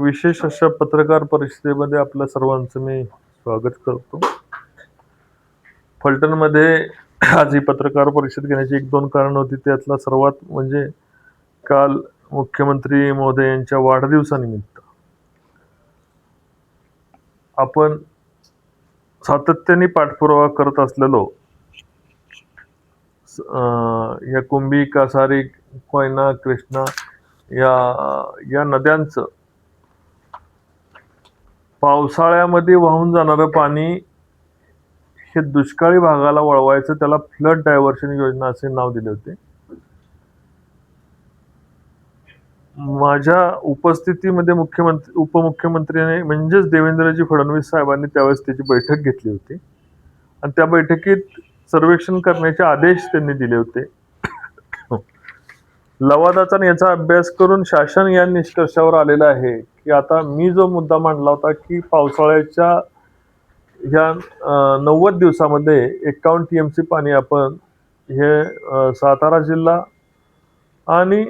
विशेष अशा पत्रकार परिषदेमध्ये आपल्या सर्वांचं मी स्वागत करतो. फलटणमध्ये आज ही पत्रकार परिषद घेण्याची एक दोन कारण होती. त्यातला सर्वात म्हणजे काल मुख्यमंत्री महोदय यांच्या वाढदिवसानिमित्त आपण सातत्याने पाठपुरावा करत असलेलो या कुंभी, कासारी, कोयना, कृष्णा या नद्यांचं पावसाळ्यामध्ये वाहून जाणारं पाणी हे दुष्काळी भागाला वळवायचं, त्याला फ्लड डायव्हर्शन योजना असे नाव दिले होते. माझ्या उपस्थितीमध्ये उपमुख्यमंत्र्याने म्हणजेच देवेंद्रजी फडणवीस साहेबांनी त्यावेळेस त्याची बैठक घेतली होती आणि त्या बैठकीत सर्वेक्षण करण्याचे आदेश त्यांनी दिले होते. लवादाचा याचा अभ्यास करून शासन या निष्कर्षावर आलेलं आहे की आता मी जो मुद्दा मांडला होता की पावसाळ्याच्या ह्या 90 दिवसामध्ये 51 TMC पाणी आपण हे सातारा जिल्हा आणि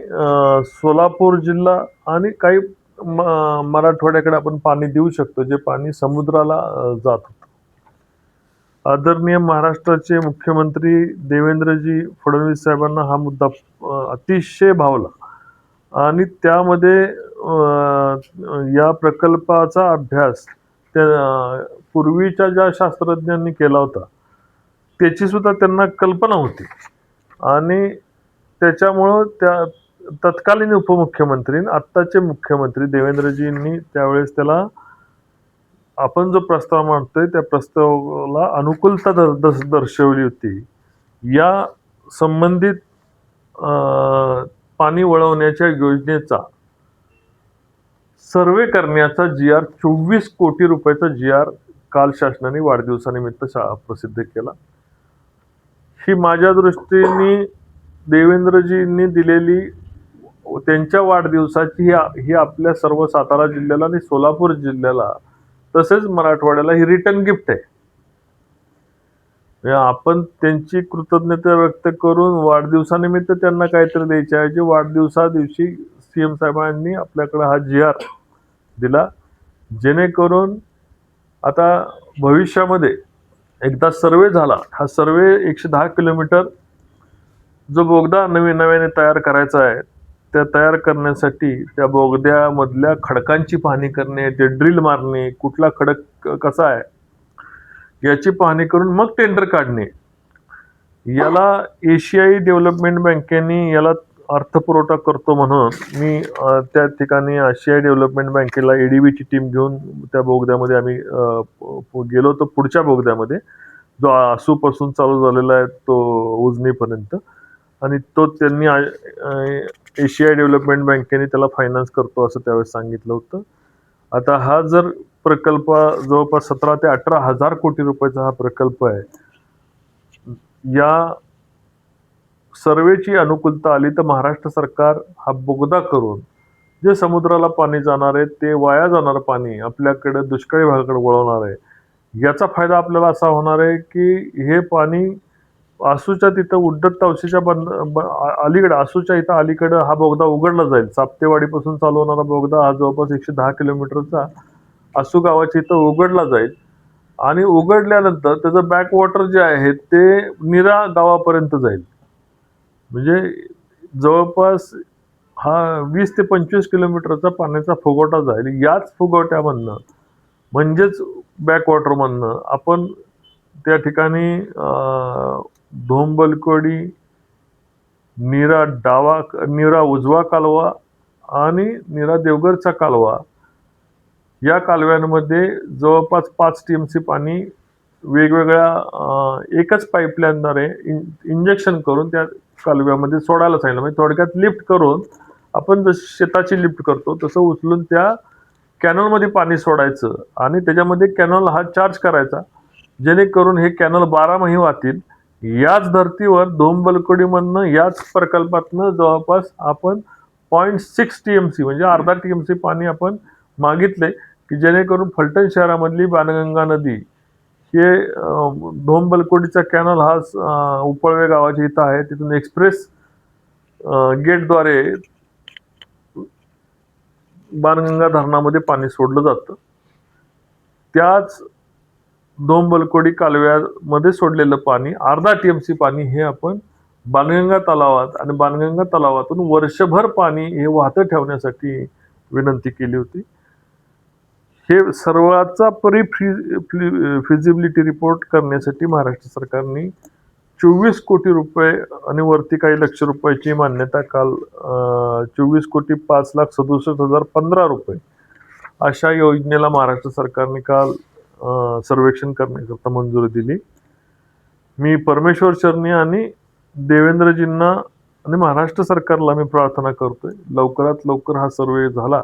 सोलापूर जिल्हा आणि काही मराठवाड्याकडे आपण पाणी देऊ शकतो, जे पाणी समुद्राला जात होतं. आदरणीय महाराष्ट्राचे मुख्यमंत्री देवेंद्रजी फडणवीस साहेबांना हा मुद्दा अतिशय भावला आणि त्यामध्ये या प्रकल्पाचा अभ्यास त्या पूर्वीच्या ज्या शास्त्रज्ञांनी केला होता त्याची सुद्धा त्यांना कल्पना होती आणि त्याच्यामुळं त्या तत्कालीन उपमुख्यमंत्री आत्ताचे मुख्यमंत्री देवेंद्रजींनी त्यावेळेस त्याला आपण जो प्रस्ताव मांडतोय त्या प्रस्तावाला अनुकूलता दर्शवली होती. या संबंधित पाणी वळवण्याच्या योजनेचा सर्वे करण्याचा GR 24 कोटी रुपयाचा GR काल शासनाने वाढदिवसानिमित्त प्रसिद्ध केला. ही माझ्या दृष्टीने देवेंद्रजींनी दिलेली त्यांच्या वाढदिवसाची ही आपल्या सर्व सातारा जिल्ह्याला आणि सोलापूर जिल्ह्याला तसेच मराठवाड्याला ही रिटर्न गिफ्ट आहे. आपण त्यांची कृतज्ञता व्यक्त करून वाढदिवसानिमित्त त्यांना काहीतरी द्यायचे आहे. जे वाढदिवसा दिवशी CM साहेबांनी आपल्याकडे हा GR दिला, जेणेकरून आता भविष्यामध्ये एकदा सर्वे झाला, हा सर्वे 110 किलोमीटर जो बोगदा नव्याने तयार करायचा आहे त्या तयार करण्यासाठी त्या बोगद्यामधल्या खडकांची पाहणी करणे, ते ड्रिल मारणे, कुठला खडक कसा आहे याची पाहणी करून मग टेंडर काढणे. याला एशियाई डेव्हलपमेंट बँकेने याला अर्थपुरवठा करतो म्हणून मी त्या ठिकाणी आशियाई डेव्हलपमेंट बँकेला ADBची टीम घेऊन त्या बोगद्यामध्ये आम्ही गेलो होतो. पुढच्या बोगद्यामध्ये जो आसूपासून चालू झालेला आहे तो उजनीपर्यंत, आणि तो त्यांनी एशियाई डेव्हलपमेंट बँकेने त्याला फायनान्स करतो असं त्यावेळेस सांगितलं होतं. आता हा जर प्रकल्प जवळपास 17 ते 18 हजार कोटी रुपयाचा हा प्रकल्प आहे. या सर्वेची अनुकूलता आली तर महाराष्ट्र सरकार हा बोगदा करून जे समुद्राला पाणी जाणार आहे ते वाया जाणार पाणी आपल्याकडे दुष्काळी भागाकडे वळवणार आहे. याचा फायदा आपल्याला असा होणार आहे की हे पाणी आसूच्या तिथं उड्डत तावशीच्या अलीकडे आसूच्या इथं अलीकडे हा बोगदा उघडला जाईल. साप्तेवाडीपासून चालू होणारा बोगदा हा जवळपास 110 किलोमीटरचा आसू गावाच्या इथं उघडला जाईल आणि उघडल्यानंतर त्याचं बॅकवॉटर जे आहे ते नीरा गावापर्यंत जाईल. म्हणजे जवळपास हा 20 ते 25 किलोमीटरचा पाण्याचा फुगवटा जाईल. याच फुगवट्यामधनं म्हणजेच बॅकवॉटरमधनं आपण त्या ठिकाणी धोंबलकोडी, नीरा उजवा कालवा आणि नीरा देवगरचा कालवा या कालव्यांमध्ये जवळपास 5 TMC पाणी वेगवेगळ्या एकच पाईपलाईनद्वारे इंजेक्शन करून त्या कालव्यामध्ये सोडायला सांगितलं. म्हणजे थोडक्यात लिफ्ट करून आपण जशी शेताची लिफ्ट करतो तसं उचलून त्या कॅनलमध्ये पाणी सोडायचं आणि त्याच्यामध्ये कॅनल हा चार्ज करायचा, जेणेकरून हे कॅनल 12 महिने वाहतील. याच धर्तीवर धोंबलकोडीमधनं याच प्रकल्पातनं जवळपास आपण 0.6 TMC म्हणजे अर्धा TMC पाणी आपण मागितले की जेणेकरून फलटण शहरामधली बाणगंगा नदी हे धोंबलकोडीचा कॅनल हा उपळवे गावाच्या इथं आहे, तिथून एक्सप्रेस गेटद्वारे बाणगंगा धरणामध्ये पाणी सोडलं जातं. त्याच दोंबलकोडी कालव्यामध्ये सोडलेलं पाणी अर्धा TMC पाणी हे आपण बाणगंगा तलावात आणि बाणगंगा तलावातून वर्षभर पाणी हे वाहतं ठेवण्यासाठी विनंती केली होती. हे सर्वाचा फिजिबिलिटी रिपोर्ट करण्यासाठी महाराष्ट्र सरकारने 24 कोटी रुपये आणि वरती काही लक्ष रुपयाची मान्यता काल 24,05,67,015 रुपये अशा योजनेला महाराष्ट्र सरकारने काल सर्वेक्षण करण्याकरता मंजुरी दिली. मी परमेश्वर चरणी आणि देवेंद्रजींना आणि महाराष्ट्र सरकारला मी प्रार्थना करतोय, लवकरात लवकर हा सर्वे झाला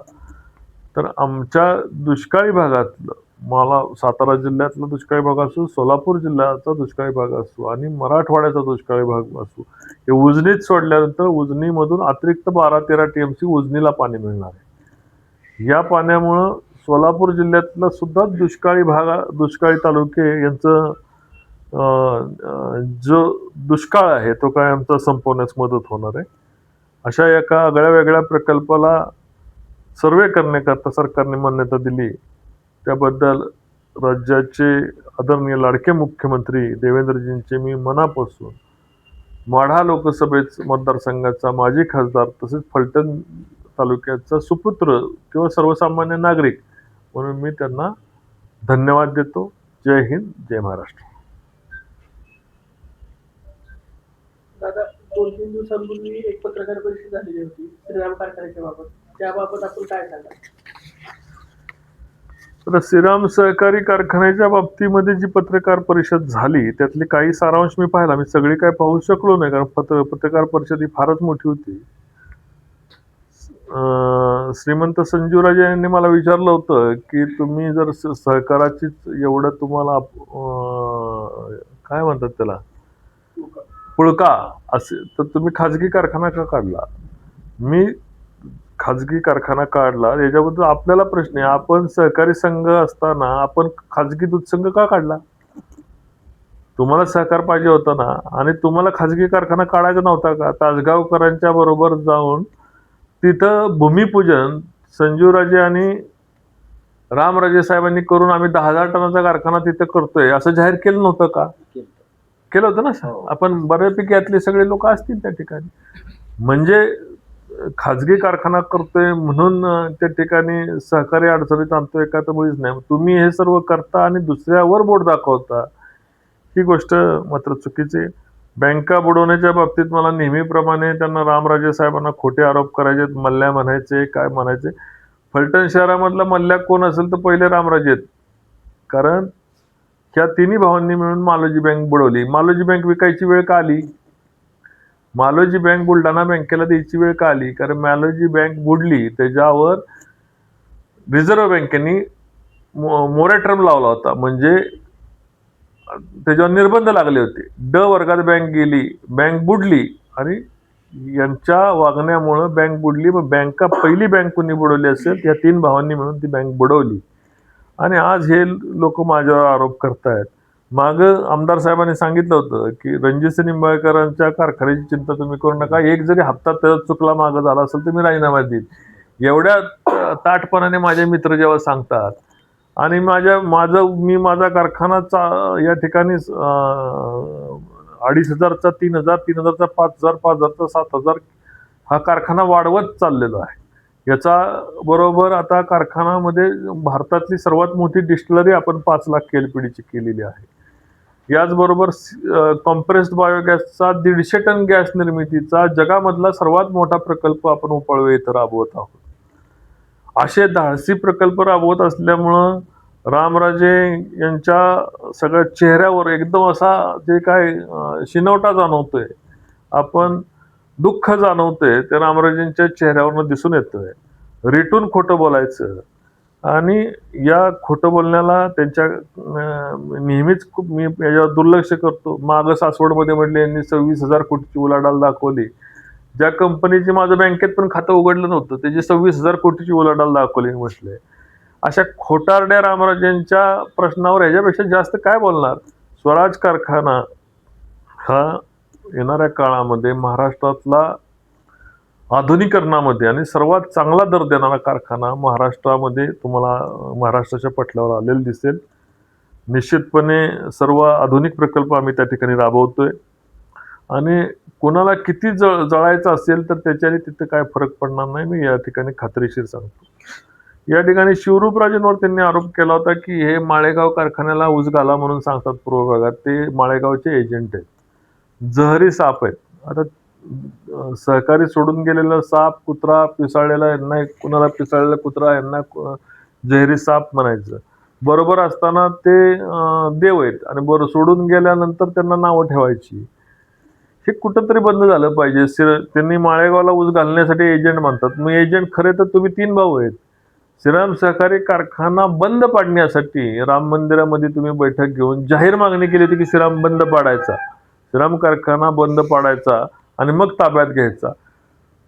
तर आमच्या दुष्काळी भागातलं, मला सातारा जिल्ह्यातला दुष्काळी भाग असो, सोलापूर जिल्ह्याचा दुष्काळी भाग असो आणि मराठवाड्याचा दुष्काळी भाग असो, हे उजनीत सोडल्यानंतर उजनीमधून अतिरिक्त 12-13 TMC उजनीला पाणी मिळणार आहे. या पाण्यामुळं सोलापूर जिल्ह्यातला सुद्धा दुष्काळी तालुके यांचं जो दुष्काळ आहे तो काय आमचा संपवण्यास मदत होणार आहे. अशा एका आगळ्या वेगळ्या प्रकल्पाला सर्वे करण्याकरता सरकारने मान्यता दिली, त्याबद्दल राज्याचे आदरणीय लाडके मुख्यमंत्री देवेंद्रजींचे मी मनापासून, माढा लोकसभेच मतदारसंघाचा माजी खासदार तसेच फलटण तालुक्याचा सुपुत्र किंवा सर्वसामान्य नागरिक म्हणून मी त्यांना धन्यवाद देतो. जय हिंद, जय महाराष्ट्र. दादा, 2-3 दिवसांपूर्वी एक पत्रकार परिषद झालेली होती श्रीराम कारखान्याच्या बाबत, त्याबाबत आपण काय सांगाल? तर श्रीराम सहकारी कारखान्याच्या बाबतीमध्ये जी पत्रकार परिषद झाली त्यातली काही सारांश मी पाहिला. मी सगळी काय पाहू शकलो नाही कारण पत्रकार परिषद ही फारच मोठी होती. श्रीमंत संजूराजे यांनी मला विचारलं होतं की तुम्ही जर सहकाराची एवढं तुम्हाला काय म्हणतात त्याला पुळका असे तर तुम्ही खाजगी कारखाना का काढला? मी खाजगी कारखाना काढला याच्याबद्दल आपल्याला प्रश्न आहे, आपण सहकारी संघ असताना आपण खाजगी दूध संघ का काढला? तुम्हाला सहकार पाहिजे होता ना, आणि तुम्हाला खाजगी कारखाना काढायचा नव्हता का? तासगावकरांच्या बरोबर जाऊन तिथं भूमिपूजन संजूराजे आणि रामराजे साहेबांनी करून आम्ही 10,000 टनाचा कारखाना तिथं करतोय असं जाहीर केलं नव्हतं का? केलं होतं ना. आपण बऱ्यापैकी यातले सगळे लोक असतील त्या ठिकाणी. म्हणजे खाजगी कारखाना करतोय म्हणून त्या ठिकाणी सहकारी अडचणीत आणतोय का? तर मुळीच नाही. तुम्ही हे सर्व करता आणि दुसऱ्यावर बोट दाखवता, ही गोष्ट मात्र चुकीची. बँका बुडवण्याच्या बाबतीत मला नेहमीप्रमाणे त्यांना रामराजे साहेबांना खोटे आरोप करायचे, मल्ल्या म्हणायचे, काय म्हणायचे. फलटण शहरामधला मल्ल्या कोण असेल तर पहिले रामराजे आहेत, कारण ह्या तिन्ही भावांनी मिळून मालोजी बँक बुडवली. मालोजी बँक विकायची वेळ का आली? मालोजी बँक बुलढाणा बँकेला द्यायची वेळ का आली? कारण मालोजी बँक बुडली त्याच्यावर रिझर्व्ह बँकेने मोरेटरम लावला होता, म्हणजे त्याच्यावर निर्बंध लागले होते. वर्गात बँक गेली, बँक बुडली आणि यांच्या वागण्यामुळं बँक बुडली. मग पहिली बँक कोणी बुडवली असेल? या 3 भावांनी मिळून ती बँक बुडवली. आणि आज हे लोक माझ्यावर आरोप करतायत. मागं आमदार साहेबांनी सांगितलं होतं की रणजितसिंह निंबाळकरांच्या कारखान्याची चिंता तुम्ही करू नका, एक जरी हप्ता त्याचा चुकला मागं झाला असेल तर मी राजीनामा देईन. एवढ्या ताठपणाने माझे मित्र जेव्हा सांगतात आणि मी माझा कारखानाचा या ठिकाणी 2,500चा 3,000, 3,000चा 5,000, 5,000चा 7,000 हा कारखाना वाढवत चाललेला आहे. याचा बरोबर आता कारखान्यामध्ये भारतातली सर्वात मोठी डिस्टिलरी आपण 5 लाख KLPDची केलेली आहे. याचबरोबर कॉम्प्रेस्ड बायोगॅसचा 150 टन गॅस निर्मितीचा जगामधला सर्वात मोठा प्रकल्प आपण उपळवे इथं राबवत आहोत. असे धाडसी प्रकल्प राबवत असल्यामुळं रामराजे यांच्या सगळ्या चेहऱ्यावर एकदम असा जे काय शिनवटा जाणवतोय, आपण दुःख जाणवतोय, ते रामराजेंच्या चेहऱ्यावरनं दिसून येतोय. रेटून खोटं बोलायचं आणि या खोटं बोलण्याला त्यांच्या नेहमीच मी याच्यावर दुर्लक्ष करतो. मागं सासवडमध्ये म्हटले यांनी 26,000 कोटीची उलाढाल दाखवली. ज्या कंपनीचे माझं बँकेत पण खातं उघडलं नव्हतं त्याची 26,000 कोटीची उलाढाल दाखवली म्हटले. अशा खोटारड्या रामराजेंच्या प्रश्नावर ह्याच्यापेक्षा जास्त काय बोलणार? स्वराज कारखाना हा येणाऱ्या काळामध्ये महाराष्ट्रातला आधुनिकरणामध्ये आणि सर्वात चांगला दर देणारा कारखाना महाराष्ट्रामध्ये तुम्हाला महाराष्ट्राच्या पटलावर आलेला दिसेल. निश्चितपणे सर्व आधुनिक प्रकल्प आम्ही त्या ठिकाणी राबवतोय आणि कोणाला किती जळायचं असेल तर त्याच्याने तिथे काय फरक पडणार नाही, मी या ठिकाणी खात्रीशीर सांगतो. या ठिकाणी शिवरूपराजेंवर त्यांनी आरोप केला होता की हे माळेगाव कारखान्याला ऊस घाला म्हणून सांगतात पूर्व भागात, ते माळेगावचे एजंट आहेत, जहरी साप आहेत. आता सहकारी सोडून गेलेला साप, कुत्रा पिसाळलेला यांना, कुणाला पिसाळलेला कुत्रा यांना जहरी साप म्हणायचं. बरोबर असताना ते देव आहेत आणि बरं सोडून गेल्यानंतर त्यांना नावं ठेवायची. हे कुठंतरी बंद झालं पाहिजे. त्यांनी माळेगावला ऊस घालण्यासाठी एजंट म्हणतात, मग एजंट खरे तर तुम्ही 3 भाऊ आहेत. श्रीराम सहकारी कारखाना बंद पाडण्यासाठी राम मंदिरामध्ये तुम्ही बैठक घेऊन जाहीर मागणी केली होती की श्रीराम बंद पाडायचा, श्रीराम कारखाना बंद पाडायचा आणि मग ताब्यात घ्यायचा.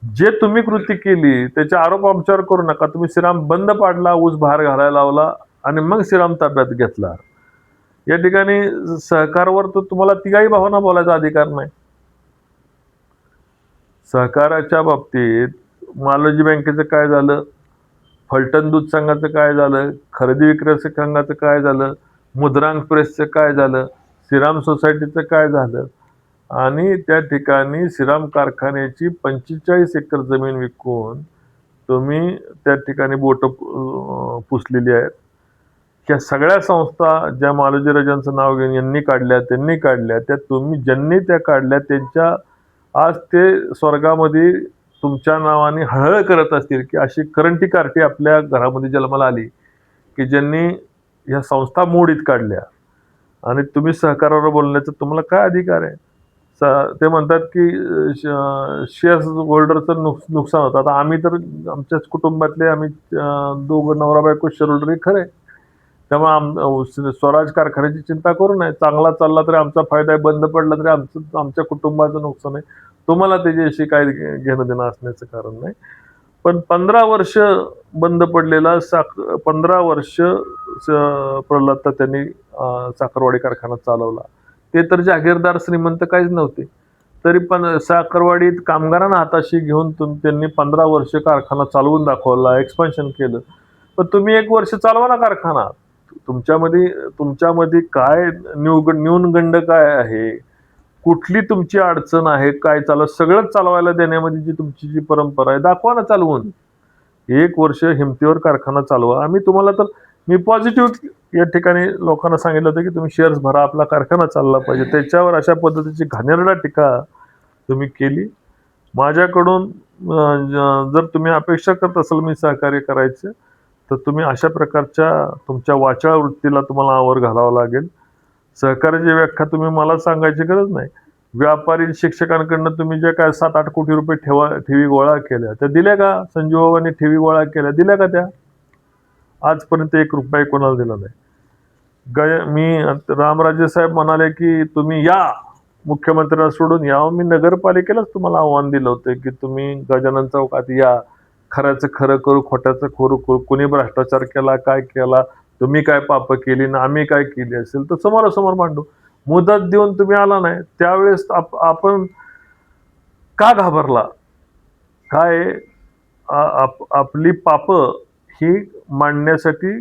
जे तुम्ही कृती केली त्याचे आरोप आमच्यावर करू नका. तुम्ही श्रीराम बंद पाडला, ऊस बाहेर घालायला लावला आणि मग श्रीराम ताब्यात घेतला. या ठिकाणी सहकारवर तर तुम्हाला तिघाही भावांना बोलायचा अधिकार नाही. सहकाराच्या बाबतीत मालोजी बँकेचं काय झालं, फलटण दूध संघाचं काय झालं, खरेदी विक्री संघाचं काय झालं, मुद्रांक प्रेसचं काय झालं, श्रीराम सोसायटीचं काय झालं, आणि त्या ठिकाणी श्रीराम कारखान्याची 45 एकर जमीन विकून तुम्ही त्या ठिकाणी बोट पुसलेली आहेत. त्या सगळ्या संस्था ज्या मालोजीराजांचं नाव घेऊन यांनी काढल्या, त्यांनी काढल्या, त्या तुम्ही ज्यांनी त्या काढल्या त्यांच्या आज ते स्वर्गामध्ये तुमच्या नावाने हळहळ करत असतील की अशी करंटी कार्टी आपल्या घरामध्ये जन्माला आली की ज्यांनी ह्या संस्था मोडीत काढल्या आणि तुम्ही सहकारावर बोलण्याचा तुम्हाला काय अधिकार आहे? ते म्हणतात की शेअर्स होल्डरचं नुकसान होतं. आता आम्ही तर आमच्याच कुटुंबातले आम्ही दोघं नवरा बायको शेअर होल्डर आहे, खरं आहे. त्यामुळे स्वराज कारखान्याची चिंता करू नये. चांगला चालला तरी आमचा फायदा आहे, बंद पडला तरी आमच्या कुटुंबाचं नुकसान आहे. तुम्हाला त्याच्याशी काय घेणं देणं असण्याचं कारण नाही. पण 15 वर्ष बंद पडलेला 15 वर्ष प्रल्हाद त्यांनी साखरवाडी कारखाना चालवला. ते तर जागीरदार श्रीमंत काहीच नव्हते, तरी पण साखरवाडीत कामगारांना हाताशी घेऊन त्यांनी 15 वर्ष कारखाना चालवून दाखवला, एक्सपान्शन केलं. पण तुम्ही 1 वर्ष चालवा ना कारखाना. तुमच्यामध्ये काय न्यूनगंड काय आहे, कुठली तुमची अडचण आहे, काय सगळंच चालवायला देण्यामध्ये जी तुमची जी परंपरा आहे दाखवा ना चालवून. 1 वर्ष हिमतीवर कारखाना चालवा. आम्ही तुम्हाला तर मी पॉझिटिव्ह या ठिकाणी लोकांना सांगितलं होतं की तुम्ही शेअर्स भरा, आपला कारखाना चालला पाहिजे. त्याच्यावर अशा पद्धतीची घाणेरडा टीका तुम्ही केली. माझ्याकडून जर तुम्ही अपेक्षा करत असाल मी सहकार्य करायचं, तर तुम्ही अशा प्रकारच्या तुमच्या वाचाळ वृत्तीला तुम्हाला आवर घालावं लागेल. सहकार्याची व्याख्या तुम्ही मला सांगायची गरज नाही. व्यापारी शिक्षकांकडनं तुम्ही जे काय 7-8 कोटी रुपये ठेवी गोळा केल्या त्या दिल्या का? संजीवबाबांनी ठेवी गोळा केल्या, दिल्या का त्या? आजपर्यंत 1 रुपया कोणाला दिला नाही. मी रामराजे साहेब म्हणाले की तुम्ही या, मुख्यमंत्र्यांना सोडून या. मी नगरपालिकेलाच तुम्हाला आव्हान दिलं होतं की तुम्ही गजानन चौकात या, खऱ्याचं खरं करू, खोट्याचं खोरं करू, कुणी भ्रष्टाचार केला, काय केला, तुम्ही काय पापं केली ना आम्ही काय केली असेल तर समोरासमोर मांडू. मुदत देऊन तुम्ही आला नाही. त्यावेळेस आपण का घाबरला? काय आपली पापं ही मांडण्यासाठी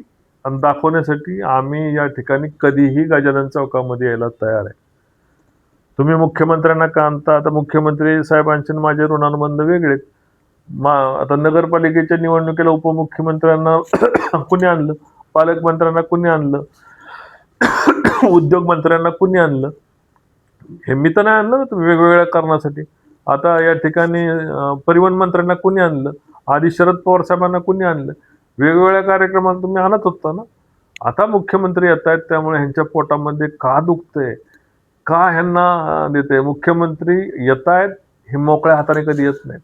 आणि दाखवण्यासाठी आम्ही या ठिकाणी कधीही गजानन चौकामध्ये यायला तयार आहे. तुम्ही मुख्यमंत्र्यांना का आणता? आता मुख्यमंत्री साहेबांचे माझे ऋणानुबंध वेगळेत. आता नगरपालिकेच्या निवडणुकीला उपमुख्यमंत्र्यांना कुणी आणलं, पालकमंत्र्यांना कुणी आणलं, उद्योग मंत्र्यांना कुणी आणलं? हे मी तर नाही आणलं ना, तुम्ही वेगवेगळ्या कारणासाठी. आता या ठिकाणी परिवहन मंत्र्यांना कुणी आणलं, आधी शरद पवार साहेबांना कुणी आणलं? वेगवेगळ्या कार्यक्रमात तुम्ही आणत होता ना. आता मुख्यमंत्री येत आहेत, त्यामुळे ह्यांच्या पोटामध्ये का दुखतंय, का ह्यांना देते? मुख्यमंत्री येत आहेत हे मोकळ्या हाताने कधी येत नाहीत.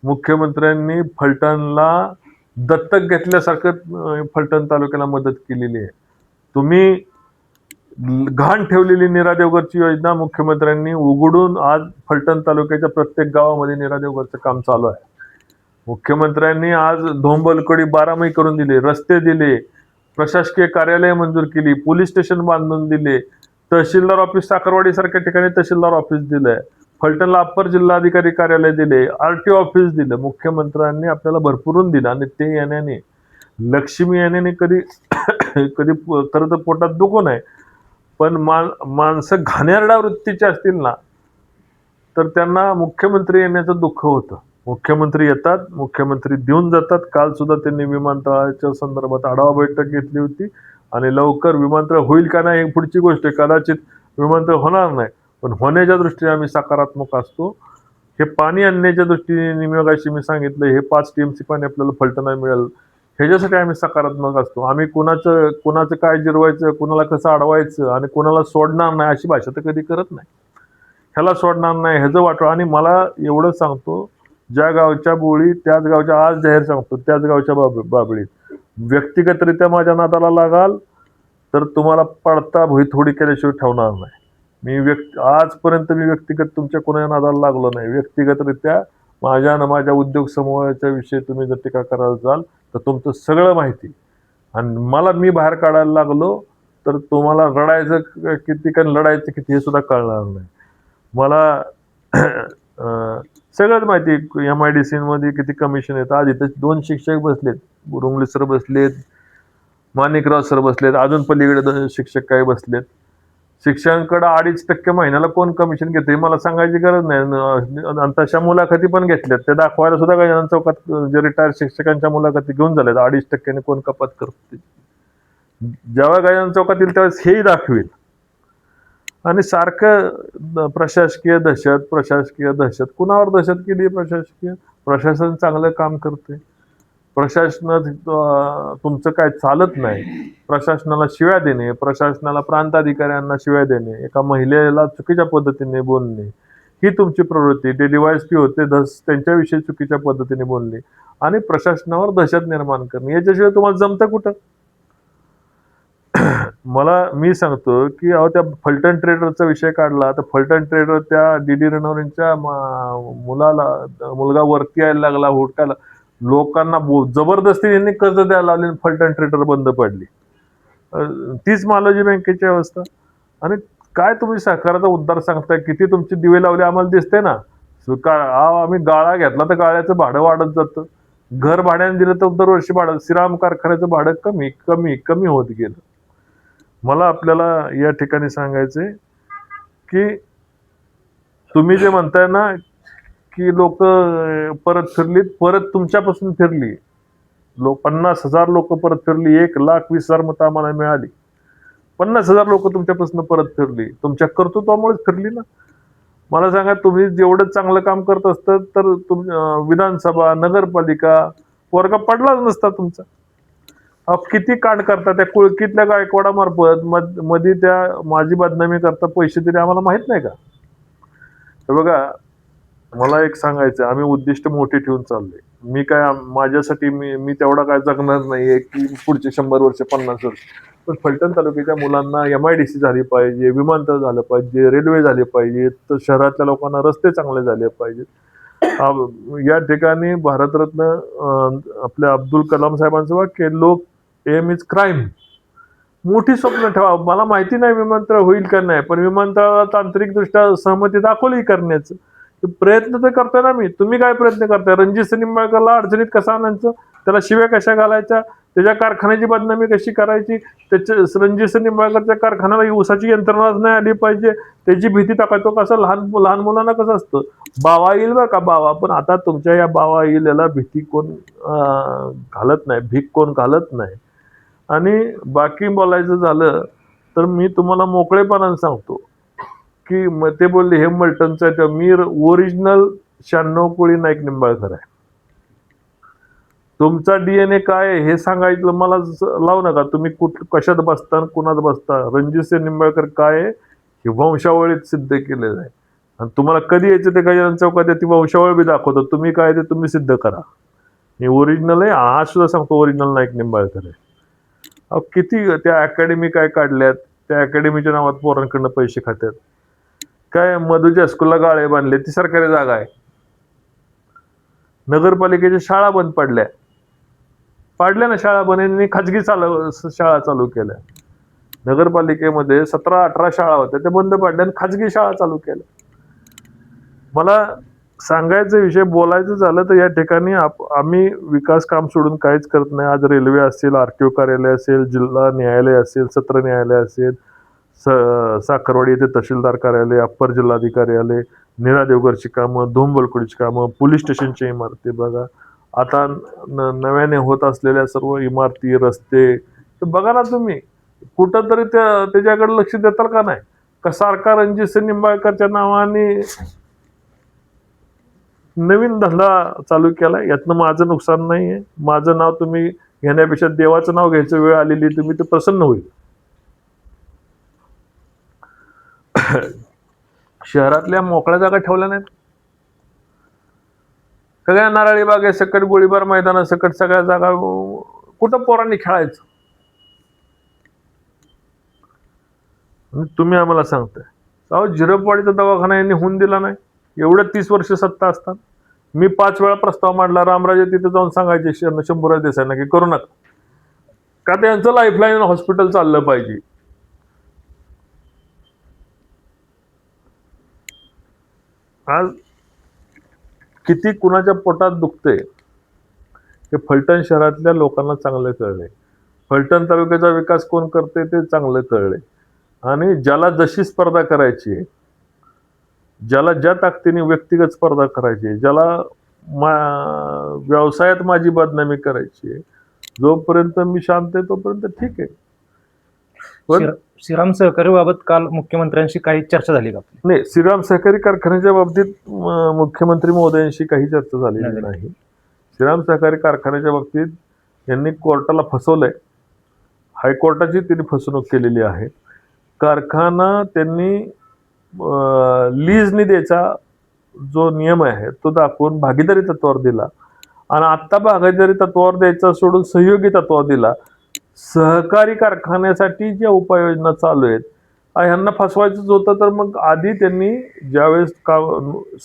मुख्यमंत्र्यांनी फलटणला दत्तक घेतल्यासारखं फलटण तालुक्याला मदत केलेली आहे. तुम्ही घाण ठेवलेली नीरा देवघरची योजना मुख्यमंत्र्यांनी उघडून आज फलटण तालुक्याच्या प्रत्येक गावामध्ये नीरा देवघरचं काम चालू आहे. मुख्यमंत्र्यांनी आज धोंबलकडी 12 करून दिले, रस्ते दिले, प्रशासकीय कार्यालय मंजूर केली, पोलीस स्टेशन बांधून दिले, तहसीलदार ऑफिस साखरवाडी सारख्या ठिकाणी तहसीलदार ऑफिस दिलंय. फलटणला अप्पर जिल्हाधिकारी कार्यालय दिले, RTO ऑफिस दिलं, मुख्यमंत्र्यांनी आपल्याला भरभरून दिलं आणि ते येण्याने लक्ष्मी येण्याने कधी कधी खरं तर पोटात दुखू नये, पण माणसं घाणेरड्या वृत्तीचे असतील ना तर त्यांना मुख्यमंत्री येण्याचं दुःख होतं. मुख्यमंत्री येतात, मुख्यमंत्री देऊन जातात. काल सुद्धा त्यांनी विमानतळाच्या संदर्भात आढावा बैठक घेतली होती आणि लवकर विमानतळ होईल का नाही ही पुढची गोष्ट आहे. कदाचित विमानतळ होणार नाही, पण होण्याच्या दृष्टीने आम्ही सकारात्मक असतो. हे पाणी आणण्याच्या दृष्टीने मगाशी मी सांगितलं, हे 5 TMC पाणी आपल्याला फलटणला मिळेल ह्याच्यासाठी आम्ही सकारात्मक असतो. आम्ही कुणाचं काय जिरवायचं, कुणाला कसं अडवायचं आणि कुणाला सोडणार नाही अशी भाषा तर कधी करत नाही. ह्याला सोडणार नाही ह्याचं वाटो. आणि मला एवढं सांगतो, ज्या गावच्या बोळी त्याच गावच्या, आज जाहीर सांगतो, त्याच गावच्या बाबळीत व्यक्तिगतरित्या माझ्या नादाला लागाल तर तुम्हाला पडता भुई थोडी केल्याशिवाय ठेवणार नाही. आजपर्यंत मी व्यक्तिगत तुमच्या कोणाच्या नादाला लागलो नाही. व्यक्तिगतरित्या माझ्या उद्योग समूहाच्या विषयी तुम्ही जर टीका करायला जाल तर तुमचं सगळं माहिती आणि मी बाहेर काढायला लागलो तर तुम्हाला रडायचं किती का लढायचं किती हे सुद्धा कळणार नाही. मला सगळंच माहिती. MIDC मध्ये किती कमिशन येतं. आज इथे 2 शिक्षक बसलेत, रुंगले सर बसलेत, माणिकराव सर बसलेत, अजून पलीकडे 2 शिक्षक काही बसलेत. शिक्षकांकडे 2.5% महिन्याला कोण कमिशन घेते मला सांगायची गरज नाही. आणि तशा मुलाखती पण घेतल्यात, ते दाखवायला सुद्धा गजानन चौकात जे रिटायर शिक्षकांच्या मुलाखती घेऊन झाल्यात. 2.5% कोण कपात करते. जेव्हा गजानन चौकात येईल त्यावेळेस हेही दाखवेल. आणि सारखं प्रशासकीय दहशत. कुणावर दहशत केली? प्रशासन चांगलं काम करते. प्रशासनात तुमचं काय चालत नाही. प्रशासनाला शिव्या देणे, प्रशासनाला प्रांताधिकाऱ्यांना शिव्या देणे, एका महिलेला चुकीच्या पद्धतीने बोलणे ही तुमची प्रवृत्ती. ते DYSP होते, त्यांच्याविषयी चुकीच्या पद्धतीने बोलणे आणि प्रशासनावर दहशत निर्माण करणे, याच्याशिवाय तुम्हाला जमतं कुठं? मी सांगतो की त्या फलटण ट्रेडरचा विषय काढला तर फलटण ट्रेडर त्या DD रणवरेंच्या मुलगा वरती यायला लागला, हुडकायला लोकांना जबरदस्ती यांनी कर्ज द्यायला लावले, फलटण ट्रेडर बंद पडली. तीच मालोजी बँकेची अवस्था. आणि काय तुम्ही सहकाराचा उद्धार सांगताय? किती तुमचे दिवे लावले आम्हाला दिसते ना. आम्ही गाळा घेतला तर गाळ्याचं भाडं वाढत जातं. घर भाड्याने दिलं तर दरवर्षी भाडं, श्रीराम कारखान्याचं भाडं कमी कमी कमी होत गेलं. मला आपल्याला या ठिकाणी सांगायचंय की तुम्ही जे म्हणताय ना की लोक परत फिरलीत, परत तुमच्यापासून फिरली. 50,000 लोक परत फिरली. 1,20,000 मतं आम्हाला मिळाली. 50,000 लोक तुमच्यापासून परत फिरली. तुमच्या कर्तृत्वामुळेच फिरली ना. मला सांगा, तुम्ही जेवढं चांगलं काम करत असतं तर विधानसभा, नगरपालिका वर्ग पडलाच नसता तुमचा. किती कांड करता त्या कुळकीतल्या गायकवाडामार्फत मध्ये त्या माझी बदनामी करता पैसे दिले आम्हाला माहित नाही का? तर बघा, मला एक सांगायचं, आम्ही उद्दिष्ट मोठी ठेवून चाललोय. मी काय माझ्यासाठी मी तेवढा काय जगणार नाहीये की पुढचे 100 वर्ष 50 वर्ष. पण फलटण तालुक्याच्या मुलांना MIDC झाली पाहिजे, विमानतळ झालं पाहिजे, रेल्वे झाली पाहिजे, तर शहरातल्या लोकांना रस्ते चांगले झाले पाहिजेत. या ठिकाणी भारतरत्न आपल्या अब्दुल कलाम साहेबांचं वाक्य, लोक एम इज क्राईम. मोठी स्वप्न ठेवा. मला माहिती नाही विमानतळ होईल का नाही, पण विमानतळाला तांत्रिकदृष्ट्या सहमती दाखवली करण्याचं प्रयत्न तर करतोय ना मी. तुम्ही काय प्रयत्न करताय? रणजित निंबाळकरला अडचणीत कसं आणायचं, त्याला शिव्या कशा घालायच्या, त्याच्या कारखान्याची बदनामी कशी करायची, रणजित निंबाळकरच्या कारखान्याला ऊसाची यंत्रणाच नाही आली पाहिजे, त्याची भीती टाकायचो. कसं लहान मुलांना कसं असतं, बावा येईल बरं का बावा. पण आता तुमच्या या बावा येईल याला भीती कोण घालत नाही, भीक कोण घालत नाही. आणि बाकी बोलायचं झालं तर मी तुम्हाला मोकळेपणाने सांगतो की ते बोलले हे मल्टनचं, मी ओरिजिनल 96 कोळी नाईक निंबाळकर आहे. तुमचा DNA काय आहे हे सांगायचं मला लावू नका. तुम्ही कशात बसता, कुणात बसता. रणजित निंबाळकर काय आहे हे वंशावळीत सिद्ध केलेलं आहे. आणि तुम्हाला कधी यायचं ते गजानन चौकात ती वंशावळ बी दाखवतो. तुम्ही काय ते तुम्ही सिद्ध करा. मी ओरिजिनल आहे, आज सुद्धा सांगतो ओरिजिनल नाईक निंबाळकर आहे. किती त्या अकॅडमी काय काढल्यात, त्या अकॅडमीच्या नावात पोरांकडनं पैसे खात्यात. काय मधुच्या स्कूलला गाळे बांधले, ती सरकारी जागा आहे. नगरपालिकेच्या शाळा बंद पाडल्या ना शाळा बंद, खाजगी शाळा चालू केल्या. नगरपालिकेमध्ये 17-18 शाळा होत्या, त्या बंद पाडल्या आणि खाजगी शाळा चालू केल्या. मला सांगायचं विषय बोलायचं झालं तर या ठिकाणी आम्ही विकास काम सोडून काहीच करत नाही. आज रेल्वे असेल, आरटीओ कार्यालय असेल, जिल्हा न्यायालय असेल, सत्र न्यायालय असेल, साखरवाडी येथे तहसीलदार कार्यालय, अप्पर जिल्हाधिकारी, नीरा देवघरची कामं, धोंबलकोडीची कामं, पोलीस स्टेशनच्या इमारती बघा, आता नव्याने होत असलेल्या सर्व इमारती, रस्ते तर बघा ना तुम्ही. कुठंतरी त्याच्याकडे लक्ष देताल का नाही? का सारखा रणजित निंबाळकरच्या नावाने नवीन धंदा चालू केला? यातनं माझं नुकसान नाही आहे. माझं नाव तुम्ही घेण्यापेक्षा देवाचं नाव घ्यायचं वेळ आलेली, तुम्ही ते प्रसन्न होईल. शहरातल्या मोकळ्या जागा ठेवल्या नाहीत. सगळ्या नारळी बागेसकट, गोळीबार मैदानासकट सगळ्या जागा कुठं पोरांनी खेळायचं? तुम्ही आम्हाला सांगताय अहो झिरपवाडीचा दवाखाना यांनी होऊन दिला नाही. एवढं 30 वर्ष सत्ता असतात. मी 5 वेळा प्रस्ताव मांडला. रामराजे तिथे जाऊन सांगायचे शंभूराज देसाईंना की करू नका, का त्यांचं लाईफलाईन हॉस्पिटल चाललं पाहिजे. आज किती कुणाच्या पोटात दुखते हे फलटण शहरातल्या लोकांना चांगलं कळले. फलटण तालुक्याचा विकास कोण करते ते चांगलं कळले. आणि ज्याला जशी स्पर्धा करायची, ज्याला ज्या ताकदीने व्यक्तिगत स्पर्धा करायची, ज्याला व्यवसायात माझी बदनामी करायची, जोपर्यंत मी शांत आहे तोपर्यंत ठीक आहे. पण श्रीराम सहकारीबाबत काल मुख्यमंत्र्यांशी काही चर्चा झाली का? नाही, श्रीराम सहकारी कारखान्याच्या बाबतीत मुख्यमंत्री महोदयांशी काही चर्चा झालेली नाही. श्रीराम सहकारी कारखान्याच्या बाबतीत यांनी कोर्टाला फसवलंय. हायकोर्टाची त्यांनी फसवणूक केलेली आहे. कारखाना त्यांनी लीजनी द्यायचा जो नियम आहे तो दाखवून भागीदारी तत्वावर दिला, आणि आत्ता भागीदारी तत्वावर द्यायचा सोडून सहयोगी तत्वावर दिला. सहकारी कारखान्यासाठी ज्या उपाययोजना चालू आहेत ह्यांना फसवायचंच होतं, तर मग आधी त्यांनी ज्यावेळेस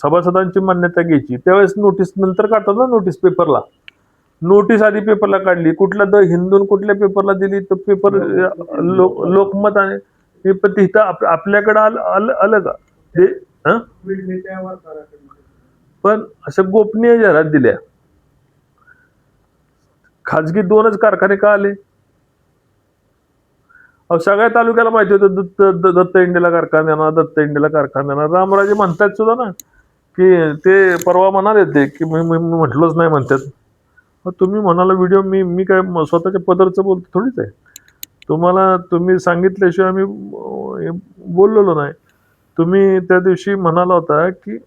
सभासदांची मान्यता घ्यायची त्यावेळेस नोटीस नंतर काढतात ना, नोटीस पेपरला. नोटीस आधी पेपरला काढली, कुठल्या द हिंदून कुठल्या पेपरला दिली तर पेपर लोकमत आणि तिथं आपल्याकडं आलं का ते? पण अशा गोपनीय जाहिरात दिल्या. खाजगी 2च कारखाने का आले? सगळ्या तालुक्याला माहिती होतं दत्त इंडियाला कारखाना. रामराजे म्हणतात सुद्धा ना की ते परवा म्हणाले ते की मी म्हटलंच नाही म्हणतात. तुम्ही म्हणाला व्हिडिओ मी काय स्वतःच्या पदरचं बोलतो थोडीच आहे. तुम्ही सांगितल्याशिवाय मी बोललेलो नाही. तुम्ही त्या दिवशी म्हणाला होता की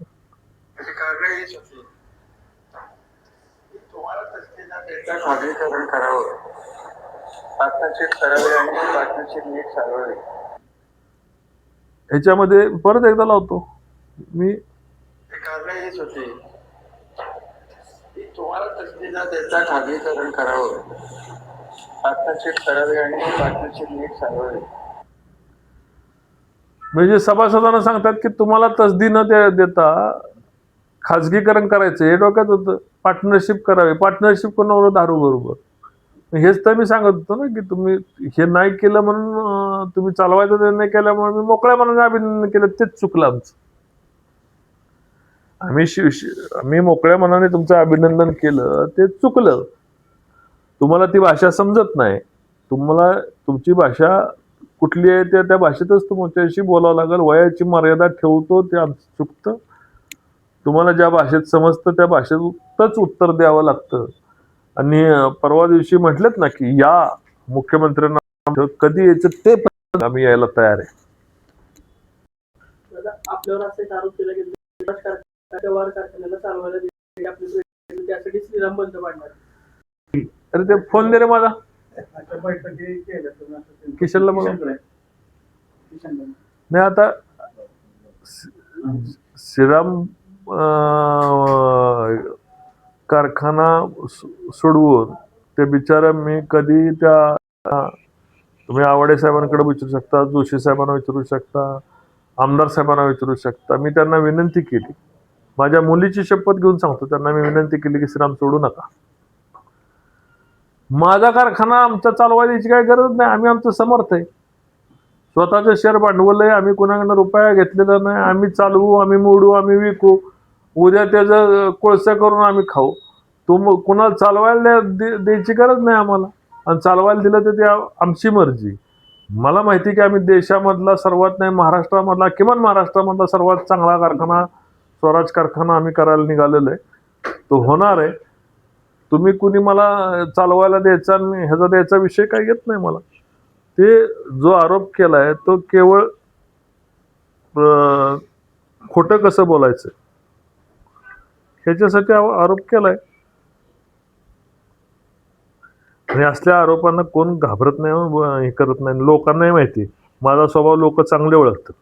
खाजगीकरण करावं, पार्टनरशिप करावी आणि पार्टनरशिप नीट चालवावी. ह्याच्यामध्ये परत एकदा लावतो मी. कारण हेच होते की तुम्हाला तसदी न देता खाजगीकरण करावं, पार्टनरशिप करावी आणि पार्टनरशिप नीट चालवावी. म्हणजे सभासदांना सांगतात की तुम्हाला तसदी न देता खाजगीकरण करायचं, हे डोक्यात होतं. पार्टनरशिप करावी. पार्टनरशिप कोणाबरोबर? दारू बरोबर. हेच तर मी सांगत होतो ना की तुम्ही हे नाही केलं म्हणून, तुम्ही चालवायचा निर्णय केल्यामुळे मी मोकळ्या मनाने अभिनंदन केलं. तेच चुकलं आमचं. आम्ही मोकळ्या मनाने तुमचं अभिनंदन केलं, ते चुकलं. तुम्हाला ती भाषा समजत नाही. तुम्हाला तुमची भाषा कुठली आहे त्या भाषेतच तुमच्याशी बोलावं लागेल. वयाची मर्यादा ठेवतो ते आमचं चुकतं. तुम्हाला ज्या भाषेत समजतं त्या भाषेतच उत्तर द्यावं लागतं. आणि परवा दिवशी म्हटलेत ना की या मुख्यमंत्र्यांना कधी यायचं ते पण आम्ही यायला तयार आहे. आपल्यावर असे आरोप केला की कारखान्याला चालवायला त्यासाठी श्रीराम बंद पाडणार. अरे ते फोन दे रे माझा. किशनला बोला. नाही आता श्रीराम कारखाना सोडवून ते बिचारा मी कधी तुम्ही आवाडे साहेबांकडे विचारू शकता, जोशी साहेबांना विचारू शकता, आमदार साहेबांना विचारू शकता. मी त्यांना विनंती केली, माझ्या मुलीची शपथ घेऊन सांगतो, त्यांना मी विनंती केली की श्रीराम सोडू नका. माझा कारखाना आमचा चालवायची काही गरज नाही. आम्ही आमचं समर्थ आहे. स्वतःचं शेअर भांडवल आहे. आम्ही कोणाकडनं रुपया घेतलेला नाही. आम्ही चालवू, आम्ही मोडू, आम्ही विकू. उद्या त्याचं कोळसा करून आम्ही खाऊ. कुणाला चालवायला द्यायची गरज नाही आम्हाला. आणि चालवायला दिलं तर ते आमची मर्जी. मला माहिती की आम्ही देशामधला सर्वात नाही महाराष्ट्रामधला, किमान महाराष्ट्रामधला सर्वात चांगला कारखाना, स्वराज कारखाना आम्ही करायला निघालेलो आहे. तो होणार आहे. तुम्ही कुणी मला चालवायला द्यायचा आणि ह्याचा द्यायचा विषय काही येत नाही मला. ते जो आरोप केलाय तो केवळ खोटं कसं बोलायचं ह्याच्यासाठी आरोप केलाय. आणि असल्या आरोपांना कोण घाबरत नाही, हे करत नाही. लोकांनाही माहिती माझा स्वभाव लोक चांगले ओळखतात.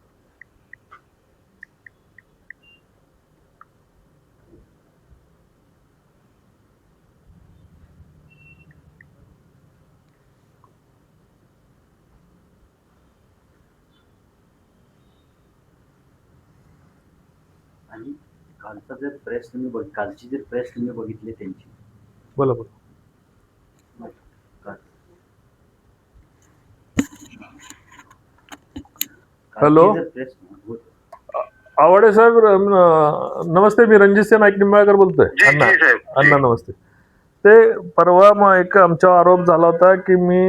आणि कालचा जर प्रेस कालची जर प्रेस तुम्ही बघितली त्यांची, बोला बोला. हॅलो. प्रेस आवडे साहेब नमस्ते. मी रणजित सिंह नाईक निंबाळकर बोलतोय. अण्णा नमस्ते. ते परवा एक आमच्यावर आरोप झाला होता की मी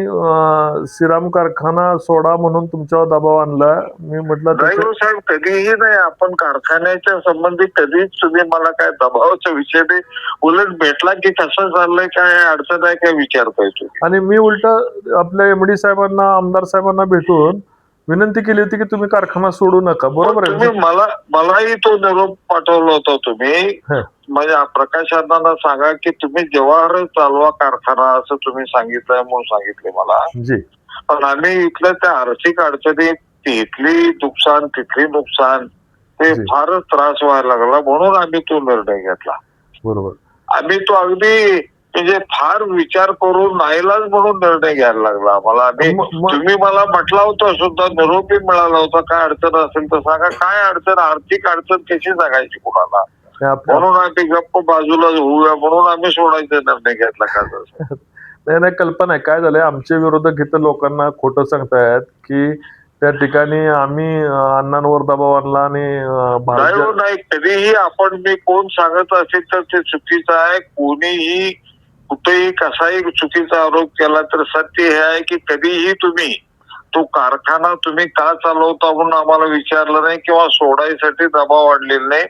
श्रीराम कारखाना सोडा म्हणून तुमच्यावर दबाव आणला. मी म्हटलं साहेब कधीही नाही. आपण कारखान्याच्या संबंधी कधीच तुम्ही मला काय दबावाचा विषय नाही. उलट भेटला की कसं चाललंय, काय अडचण आहे, काय विचारतोय तू. आणि मी उलट आपल्या एमडी साहेबांना, आमदार साहेबांना भेटून विनंती केली होती की तुम्ही कारखाना सोडू नका. बरोबर आहे. तुम्ही मलाही तो निरोप पाठवला होता. तुम्ही म्हणजे प्रकाश अण्णांना सांगा की तुम्ही जवाहर चालवा कारखाना असं तुम्ही सांगितलंय म्हणून सांगितले मला. जी. पण आम्ही इथलं त्या आर्थिक अडचणी, तिथली नुकसान, तिथली नुकसान, ते फारच त्रास व्हायला लागला म्हणून आम्ही तो निर्णय घेतला. बरोबर. आम्ही तो अगदी म्हणजे फार विचार करून नाईलाज म्हणून निर्णय घ्यायला लागला आम्हाला. तुम्ही मला म्हटला होता सुद्धा, निरोपी मिळाला होता, काय अडचण असेल तर सांगा. काय अडचण, आर्थिक अडचण कशी सांगायची कुणाला, म्हणून आम्ही गप्प बाजूला होऊया म्हणून आम्ही सोडायचा निर्णय घेतला. का नाही कल्पना आहे. काय झालंय, आमचे विरोधक इथं लोकांना खोटं सांगतायत की त्या ठिकाणी आम्ही अण्णांवर दबाव आणला आणि नाही. कधीही आपण मी कोण सांगत असेल तर ते चुकीचं आहे. कोणीही कुठेही कसाही चुकीचा आरोप केला तर सत्य हे आहे की कधीही तुम्ही तो कारखाना तुम्ही का चालवता म्हणून आम्हाला विचारलं नाही किंवा सोडायसाठी दबाव आणलेला नाही.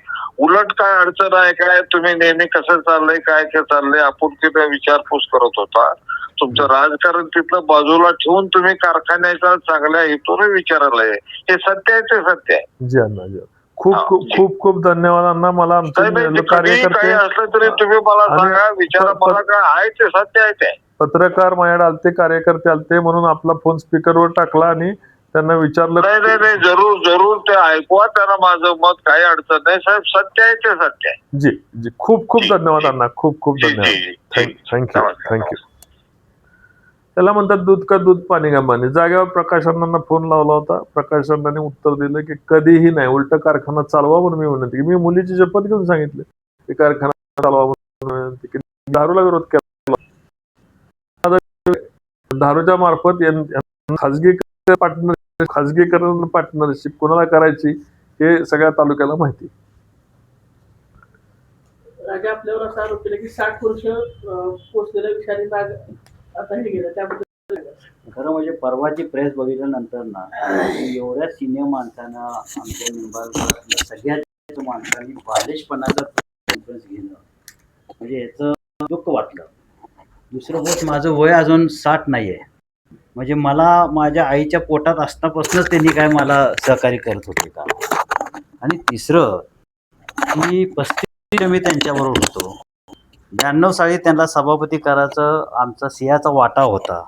उलट काय अडचण आहे, काय तुम्ही नेहमी कसं चाललंय, काय चाललंय आपण तिथे विचारपूस करत होता. तुमचं राजकारण तिथलं बाजूला ठेवून तुम्ही कारखान्याच्या चांगल्या हेतून विचारलंय. हे सत्य आहे, ते सत्य आहे. जी अण्णा, जी. खूप खूप खूप खूप धन्यवाद अण्णा. मला आमचे कार्यकर्ते असलं तरी तुम्ही मला सांगा, विचारा मला, काय आहे ते सत्य आहे. ते पत्रकार माझ्याकडे आलते, कार्यकर्ते आलते म्हणून आपला फोन स्पीकरवर टाकला आणि त्यांना विचारलं. नाही जरूर ते ऐकवा. त्यांना माझं मत काही अडचण नाही साहेब. सत्य आहे ते सत्य आहे. जी जी. खूप खूप धन्यवाद अण्णा. खूप खूप धन्यवाद. थँक्यू. त्याला म्हणतात दूध का दूध पाणी का पाणी. जागेवर प्रकाश अण्णांना फोन लावला होता. प्रकाश अण्णांनी उत्तर दिलं की कधीही नाही, उलट कारखाना चालवा म्हणून मी विनंती. मी मुलीची शपथ घेऊन सांगितले की कारखाना चालवा म्हणून विनंती केली. दारूला विरोध केला. दारूच्या मार्फत खाजगीकरण पार्टनरशिप कोणाला करायची हे सगळ्या तालुक्याला माहिती. राजा आपल्यावर असा आरोप केला की 60 वर्ष पोचलेल्या विषारी नाग आता हे गेलं. त्याबद्दल खरं म्हणजे परवाची प्रेस बघितल्यानंतर ना, एवढ्या सिनियर माणसानं आमच्या निंबाळकरातल्या सगळ्याच माणसांनी बालिशपणाचा कॉन्फरन्स घेणं म्हणजे याचं दुःख वाटलं. दुसरं गोष्ट, माझं वय अजून 60 नाही आहे. म्हणजे मला माझ्या आईच्या पोटात असतापासूनच त्यांनी काय मला सहकार्य करत होते का. आणि तिसरं की 35 मी त्यांच्याबरोबर होतो. 92 साली त्यांना सभापती करायचं आमचा सिंहाचा वाटा होता.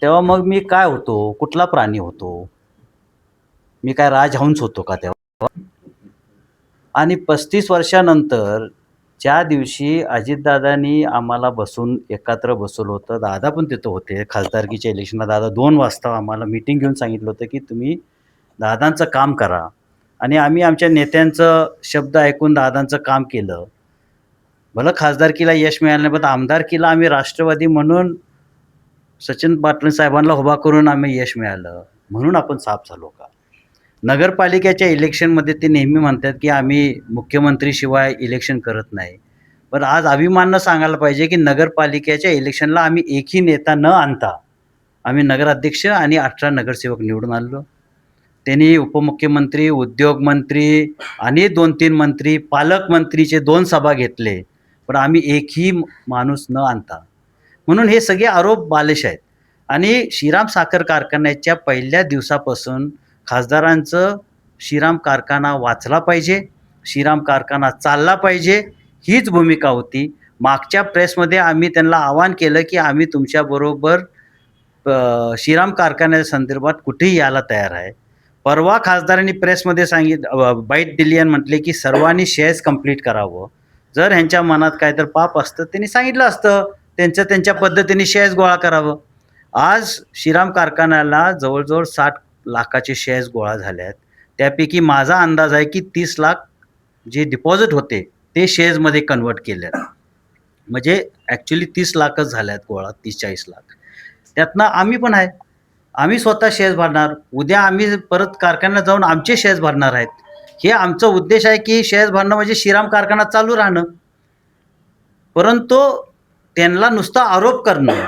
तेव्हा मग मी काय होतो, कुठला प्राणी होतो, मी काय राजहंस होतो का तेव्हा. आणि 35 वर्षानंतर ज्या दिवशी अजितदादांनी आम्हाला एकत्र बसवलं होतं, दादा पण तिथं होते खासदारकीच्या इलेक्शनला. दादा 2 वाजता आम्हाला मीटिंग घेऊन सांगितलं होतं की तुम्ही दादांचं काम करा. आणि आम्ही आमच्या नेत्यांचं शब्द ऐकून दादांचं काम केलं. भलं खासदारकीला यश मिळालं नाही, पण आमदारकीला आम्ही राष्ट्रवादी म्हणून सचिन पाटील साहेबांना उभा करून आम्ही यश मिळालं म्हणून आपण साफ झालो का. नगरपालिकेच्या इलेक्शनमध्ये ते नेहमी म्हणतात की आम्ही मुख्यमंत्रीशिवाय इलेक्शन करत नाही. पण आज अभिमानानं सांगायला पाहिजे की नगरपालिकेच्या इलेक्शनला आम्ही एकही नेता न आणता आम्ही नगराध्यक्ष आणि 18 नगरसेवक निवडून आणलो. त्यांनी उपमुख्यमंत्री, उद्योगमंत्री आणि 2-3 मंत्री, पालकमंत्रीचे 2 सभा घेतले, पण आम्ही एकही माणूस न आणता. म्हणून हे सगळे आरोप बालिश आहेत. आणि श्रीराम साखर कारखान्याच्या पहिल्या दिवसापासून खासदारांचं श्रीराम कारखाना वाचला पाहिजे, श्रीराम कारखाना चालला पाहिजे, हीच भूमिका होती. मागच्या प्रेसमध्ये आम्ही त्यांना आवाहन केलं की आम्ही तुमच्याबरोबर श्रीराम कारखान्याच्या संदर्भात कुठेही यायला तयार आहे. परवा खासदारांनी प्रेसमध्ये बाईट दिली आणि म्हटले की सर्वांनी शेअर्स कंप्लीट करावं. जर ह्यांच्या मनात काय तर पाप असतं त्यांनी सांगितलं असतं, त्यांच्या पद्धतीने शेअर्स गोळा करावं. आज श्रीराम कारखान्याला जवळजवळ 60 लाखाचे शेअर्स गोळा झाले आहेत. त्यापैकी माझा अंदाज आहे की 30 लाख जे डिपॉझिट होते ते शेअर्समध्ये कन्वर्ट केले आहेत. म्हणजे ॲक्च्युली 30 लाखच झाले आहेत गोळा, 30-40 लाख. त्यातनं आम्ही पण आहे, आम्ही स्वतः शेअर्स भरणार. उद्या आम्ही परत कारखान्यात जाऊन आमचे शेअर्स भरणार आहेत. हे आमचा उद्देश आहे की शेअर्स भरणं म्हणजे श्रीराम कारखाना चालू राहणं. परंतु त्यांना नुसता आरोप करणं,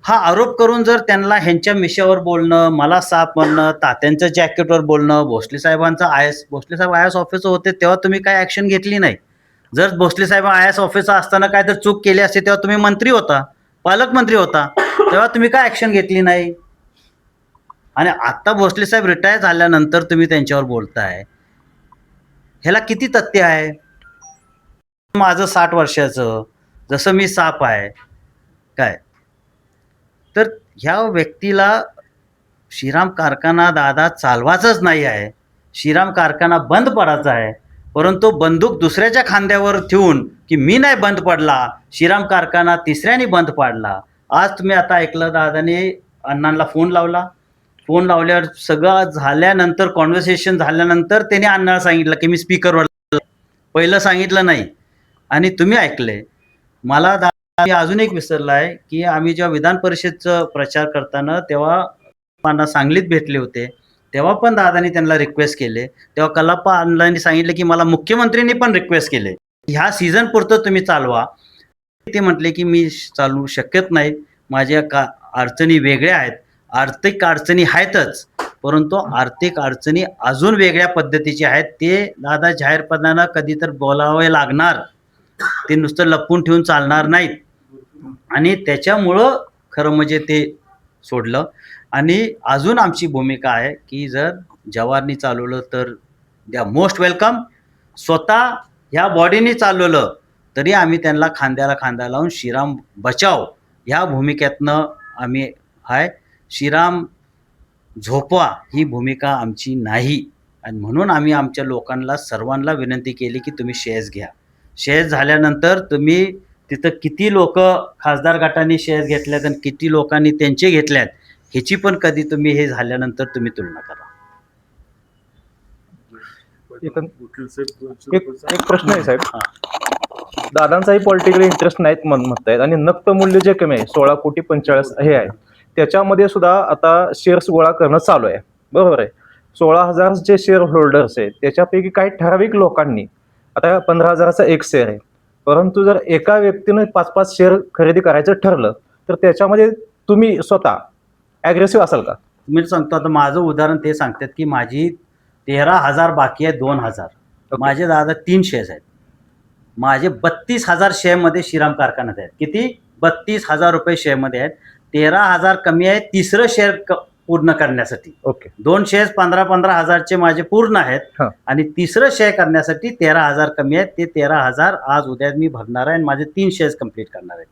हा आरोप करून जर त्यांना ह्यांच्या मिशावर बोलणं, मला साप म्हणणं, तात्यांच्या जॅकेटवर बोलणं, भोसले साहेबांचं भोसले साहेब आय एस ऑफिसर होते तेव्हा तुम्ही काय ॲक्शन घेतली नाही. जर भोसले साहेब आय एस ऑफिसर असताना काय तर चूक केली असते तेव्हा तुम्ही मंत्री होता, पालकमंत्री होता, तेव्हा तुम्ही काय ॲक्शन घेतली नाही. आणि आत्ता भोसले साहेब रिटायर झाल्यानंतर तुम्ही त्यांच्यावर बोलताय, ह्याला किती तथ्य आहे. माझं 60 वर्षाचं, जसं मी साप आहे काय. तर ह्या व्यक्तीला श्रीराम कारखाना दादा चालवायचाच नाही आहे, श्रीराम कारखाना बंद पडायचा आहे. परंतु बंदूक दुसऱ्याच्या खांद्यावर ठेवून की मी नाही बंद पडला, श्रीराम कारखाना तिसऱ्याने बंद पाडला. आज तुम्ही आता ऐकलं, दादाने अण्णांना फोन लावला, फोन लावल्यावर सगळं झाल्यानंतर, कॉन्व्हर्सेशन झाल्यानंतर त्याने अण्णाला सांगितलं की मी स्पीकरवर, पहिलं सांगितलं नाही. आणि तुम्ही ऐकले. मला मी अजून एक विसरला आहे की आम्ही जेव्हा विधान परिषदचं प्रचार करताना तेव्हा सांगलीत भेटले होते, तेव्हा पण दादानी त्यांना रिक्वेस्ट केले. तेव्हा कल्लाप्पा अण्णांनी सांगितलं की मला मुख्यमंत्र्यांनी पण रिक्वेस्ट केले, ह्या सीझन पुरतं तुम्ही चालवा. ते म्हटले की मी चालू शकत नाही, माझ्या अडचणी वेगळ्या आहेत. आर्थिक अडचणी आहेतच, परंतु आर्थिक अडचणी अजून वेगळ्या पद्धतीचे आहेत. ते दादा जाहीरपणानं कधी तर बोलावे लागणार, ते नुसतं लपवून ठेवून चालणार नाहीत. आणि त्याच्यामुळं खरं म्हणजे ते सोडलं. आणि अजून आमची भूमिका आहे की जर जवारनी चालवलं तर द्या मोस्ट वेलकम, स्वतः ह्या बॉडीने चालवलं तरी आम्ही त्यांना खांद्याला खांदा लावून श्रीराम बचाव ह्या भूमिकेतनं आम्ही आहे. श्रीराम झोपवा ही भूमिका आमची नाही. आणि म्हणून आम्ही आमच्या लोकांना सर्वांना विनंती केली की तुम्ही शेअर्स घ्या. शेअर्स झाल्यानंतर तुम्ही तिथं किती लोक खासदार गटाने शेअर्स घेतल्यात आणि किती लोकांनी त्यांचे घेतल्यात ह्याची पण कधी तुम्ही हे झाल्यानंतर तुम्ही तुलना करा. एक प्रश्न आहे साहेब, दादांचाही पॉलिटिकल इंटरेस्ट नाहीत म्हणतायत आणि नक्त मूल्य जे कमी आहे 16,45,00,000 हे आहे, त्याच्यामध्ये सुद्धा आता शेअर्स गोळा करणं चालू आहे, बरोबर आहे. 16,000 जे शेअर होल्डर्स आहेत त्याच्यापैकी काही ठराविक लोकांनी, आता 15,000चा एक शेअर आहे, परंतु जर एका व्यक्तीने 5-5 शेअर खरेदी करायचं ठरलं तर त्याच्यामध्ये तुम्ही स्वतः ॲग्रेसिव्ह असाल का? मी सांगतो, आता माझं उदाहरण ते सांगतात की माझी 13,000 बाकी आहे, 2,000 माझे दादा 3 शेअर्स आहेत. माझे 32,000 शेअरमध्ये श्रीराम कारखान्यात आहेत. किती? 32,000 रुपये शेअरमध्ये आहेत. 13,000 कमी आहे तिसरं शेअर पूर्ण करण्यासाठी. ओके, 2 शेअर्स 15,000चे माझे पूर्ण आहेत आणि तिसरं शेअर करण्यासाठी 13,000 कमी आहेत. ते 13,000 आज उद्या मी भरणार आहे आणि माझे 3 शेअर्स कंप्लीट करणार आहेत.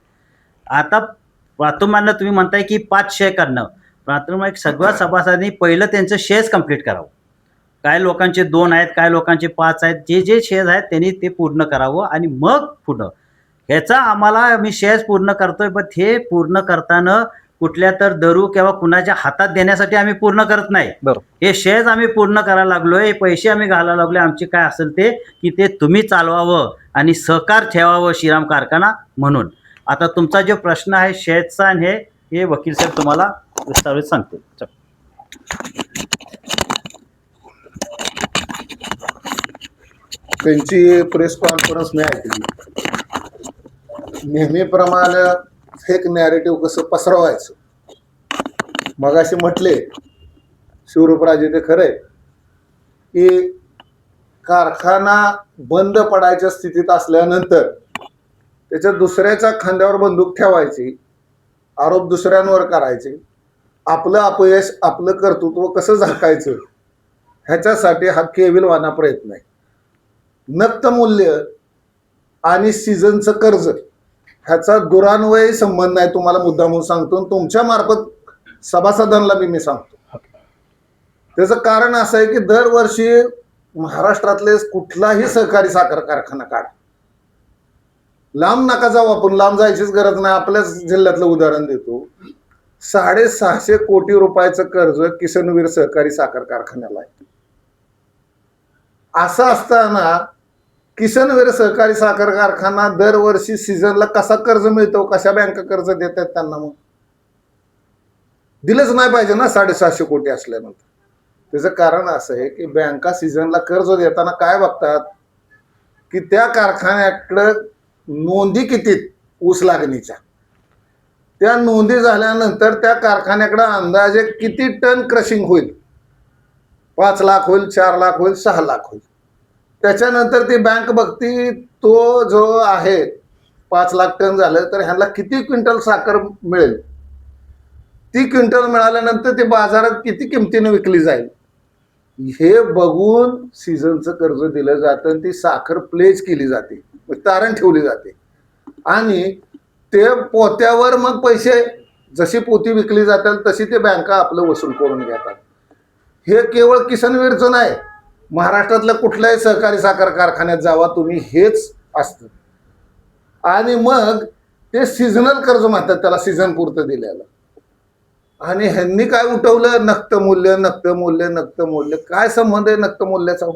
आता प्राथमिकनं तुम्ही म्हणताय की 5 शेअर करणं, प्राथमिक सगळ्या सभासदांनी पहिलं त्यांचं शेअर्स कंप्लीट करावं. काय लोकांचे 2 आहेत, काय लोकांचे 5 आहेत, जे शेअर्स आहेत त्यांनी ते पूर्ण करावं आणि मग पुढं ह्याचा आम्हाला, मी शेअर्स पूर्ण करतोय पण हे पूर्ण करताना कुठल्या तर दरू किंवा कुणाच्या हातात देण्यासाठी आम्ही पूर्ण करत नाही. हे शेअर्स आम्ही पूर्ण करायला लागलोय, हे पैसे आम्ही घालायला लागलोय. आमचे काय असेल ते की ते तुम्ही चालवावं आणि सहकार ठेवावं श्रीराम कारखाना म्हणून. आता तुमचा जो प्रश्न आहे शेअर्सचा आणि हे वकील साहेब तुम्हाला विस्तारित सांगतील. त्यांची प्रेस कॉन्फरन्स मी ऐकली. नेहमीप्रमाणे फेक नॅरेटिव्ह कसं पसरवायचं, मगाशी म्हटले शिवरूपराजे ते खरंय की कारखाना बंद पडायच्या स्थितीत असल्यानंतर त्याच्या दुसऱ्याच्या खांद्यावर बंदूक ठेवायची, आरोप दुसऱ्यांवर करायचे, आपलं अपयश आपलं कर्तृत्व कसं झाकायचं ह्याच्यासाठी हा केविलवाना प्रयत्न आहे. नक्त मूल्य आणि सीझनचं कर्ज ह्याचा दुरान्वयी संबंध नाही, तुम्हाला मुद्दा म्हणून सांगतो. तुमच्या मार्फत सभासदांना मी सांगतो. त्याचं कारण असं आहे की दरवर्षी महाराष्ट्रातले कुठलाही सहकारी साखर कारखाना काढा, लांब नका जाऊ, आपण लांब जायचीच गरज नाही, आपल्याच जिल्ह्यातलं उदाहरण देतो. 650 कोटी रुपयाचं कर्ज किसनवीर सहकारी साखर कारखान्याला आहे. असं असताना किसनवीर सहकारी साखर कारखाना दरवर्षी सीझनला कसा कर्ज मिळतो, कशा बँका कर्ज देतात त्यांना? मग दिलंच नाही पाहिजे ना 750 कोटी असल्यानंतर. त्याचं कारण असं आहे की बँका सीझनला कर्ज देताना काय बघतात की त्या कारखान्याकडं नोंदी किती ऊस लागणीच्या, त्या नोंदी झाल्यानंतर त्या कारखान्याकडे अंदाजे किती टन क्रशिंग होईल, 5 लाख होईल, 4 लाख होईल, 6 लाख होईल. त्याच्यानंतर ती बँक बघती तो जो आहे 5 लाख टन झालं तर ह्याला किती क्विंटल साखर मिळेल, ती क्विंटल मिळाल्यानंतर ती बाजारात किती किमतीने विकली जाईल हे बघून सीझनचं कर्ज दिलं जातं आणि ती साखर प्लेज केली जाते, तारण ठेवली जाते आणि ते पोत्यावर मग पैसे जशी पोती विकली जातात तशी ते बँका आपलं वसूल करून घेतात. हे केवळ किसनवीरचं नाही, महाराष्ट्रातल्या कुठल्याही सहकारी साखर कारखान्यात जावा तुम्ही हेच असतं. आणि मग ते सीझनल कर्ज म्हणतात त्याला, सीझन पुरतं दिलेलं. आणि ह्यांनी काय उठवलं, नक्त मूल्य, नक्त मूल्य, नक्त मूल्य. काय संबंध आहे नक्त मूल्याचा?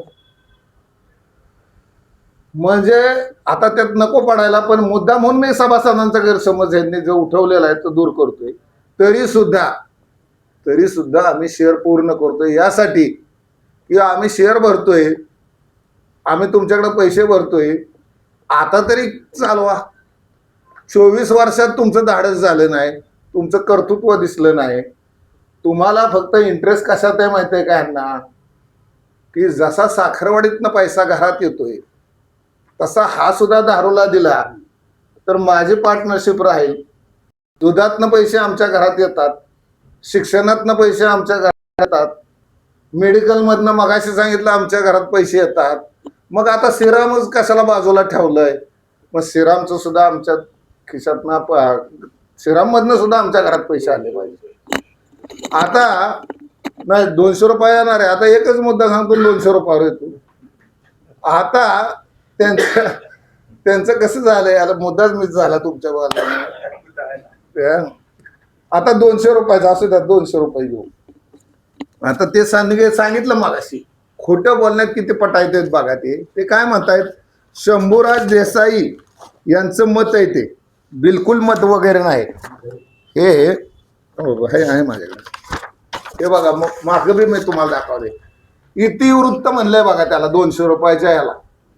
म्हणजे आता त्यात नको पडायला, पण मुद्दा म्हणून मी सभासदांचा गैरसमज ह्यांनी जो उठवलेला आहे तो दूर करतोय. तरी सुद्धा आम्ही शेअर पूर्ण करतोय यासाठी की आम्ही शेअर भरतोय, आम्ही तुमच्याकडे पैसे भरतोय, आता तरी चालवा. 24 वर्षात तुमचं धाडस झालं नाही, तुमचं कर्तृत्व दिसलं नाही. तुम्हाला फक्त इंटरेस्ट कशात आहे माहिती आहे का यांना, की जसा साखरवाडीतनं पैसा घरात येतोय तसा हा सुद्धा दारूला दिला तर माझी पार्टनरशिप राहील. दुधातनं पैसे आमच्या घरात येतात, शिक्षणातनं पैसे आमच्या घरात येतात, मेडिकलमधनं मगाशी सांगितलं आमच्या घरात पैसे येतात. मग आता सिरामच कशाला बाजूला ठेवलंय? मग सिरामचं सुद्धा आमच्या खिशातनं, सिराममधनं सुद्धा आमच्या घरात पैसे आले पाहिजे. आता नाही 200 रुपये येणार आहे, आता एकच मुद्दा सांगतो, 200 रुपयावर येतो. आता त्यांचं कसं झालंय, आता मुद्दाच मिस झाला तुमच्या बाजूला. आता 200 रुपयाचा असू द्या, 200 रुपये घेऊ. आता ते सांगितलं मगाशी, खोटं बोलण्यात किती पटायत बघा. ते काय म्हणतायत, शंभूराज देसाई यांचं मत आहे, ते बिलकुल मत वगैरे नाही. हे आहे माझ्याकडे, हे बघा मागं बी मी तुम्हाला दाखवले. इतिवृत्त म्हणलंय बघा त्याला, 200 रुपयाच्या याला.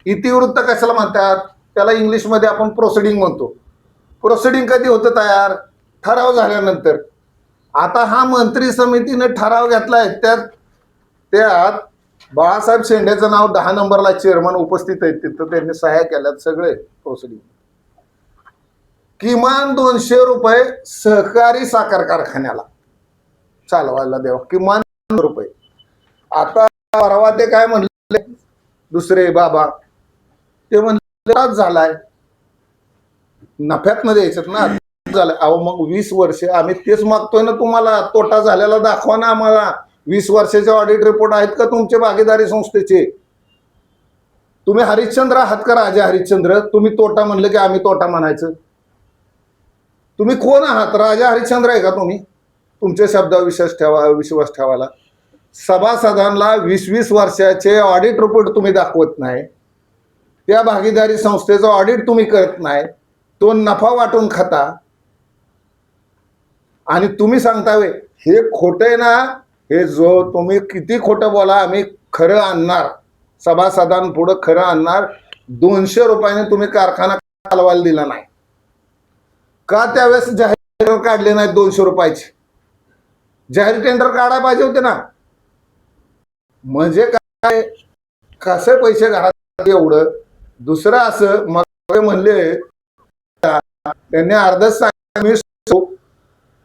इतिवृत्त कशाला म्हणतात? त्याला इंग्लिशमध्ये आपण प्रोसिडिंग म्हणतो. प्रोसिडिंग कधी होतं तयार? ठराव झाल्यानंतर. आता हा मंत्री समितीने ठराव घेतलाय, त्यात बाळासाहेब शेंडेचं नाव 10 नंबरला चेअरमन उपस्थित आहेत, तिथं त्यांनी सह्या केल्यात सगळे प्रोसिडिंग. किमान 200 रुपये सहकारी साखर कारखान्याला चालवायला द्यावा, किमान रुपये. आता परवा ते काय म्हणले दुसरे बाबा, ते म्हणले झालाय नफ्यातनं द्यायचं ना झालं. अहो मग 20 वर्षे आम्ही तेच मागतोय ना तुम्हाला, तोटा झालेला दाखवा ना आम्हाला. 20 वर्षाचे ऑडिट रिपोर्ट आहेत का तुमचे भागीदारी संस्थेचे? तुम्ही हरिश्चंद्र आहात का राजा हरिश्चंद्र? तुम्ही तोटा म्हणलं की आम्ही तोटा म्हणायचं? तुम्ही कोण आहात? राजा हरिश्चंद्र आहे का तुम्ही? तुमच्या शब्दावर विश्वास ठेवायला. सभासदांना 20-20 वर्षाचे ऑडिट रिपोर्ट तुम्ही दाखवत नाही, त्या भागीदारी संस्थेचं ऑडिट तुम्ही करत नाही, तो नफा वाटून खाता आणि तुम्ही सांगतावे हे खोटं आहे ना. हे जो तुम्ही किती खोटं बोला, आम्ही खरं आणणार, सभासदांपुढं खरं आणणार. 200 रुपयाने तुम्ही कारखाना चालवायला दिला नाही का? त्यावेळेस जाहीर टेंडर काढले नाहीत 200 रुपयाचे? जाहीर टेंडर काढायला पाहिजे होते ना. म्हणजे काय, कसे पैसे घरात एवढं. दुसरं असं मग म्हणले त्यांनी अर्धच सांगितलं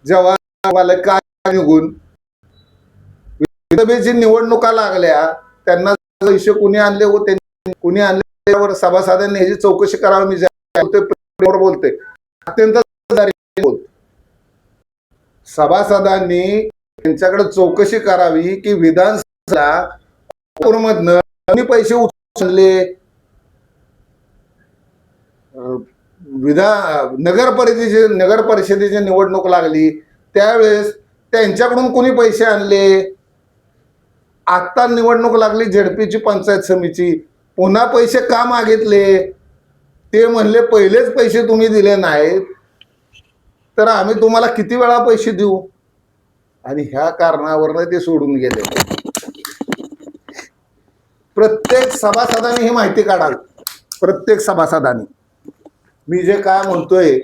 जेव्हा मला काय निघून विधानसभेची निवडणुका लागल्या, त्यांना पैसे कुणी आणले हो, त्यांनी कुणी आणल्यावर सभासदांनी ह्याची चौकशी करावी. मी बोलते अत्यंत बोलते, सभासदांनी त्यांच्याकडे चौकशी करावी की विधानसभेमधनं कमी पैसे उचलले. नगर परिषदेची निवडणूक लागली त्यावेळेस त्यांच्याकडून कोणी पैसे आणले. आता निवडणूक लागली झेडपीची, पंचायत समितीची, पुन्हा पैसे का मागितले? ते म्हणले पहिलेच पैसे तुम्ही दिले नाहीत तर आम्ही तुम्हाला किती वेळा पैसे देऊ. आणि ह्या कारणावरनं ते सोडून गेले. प्रत्येक सभासदांनी ही माहिती काढावी. प्रत्येक सभासदांनी मी जे काय म्हणतोय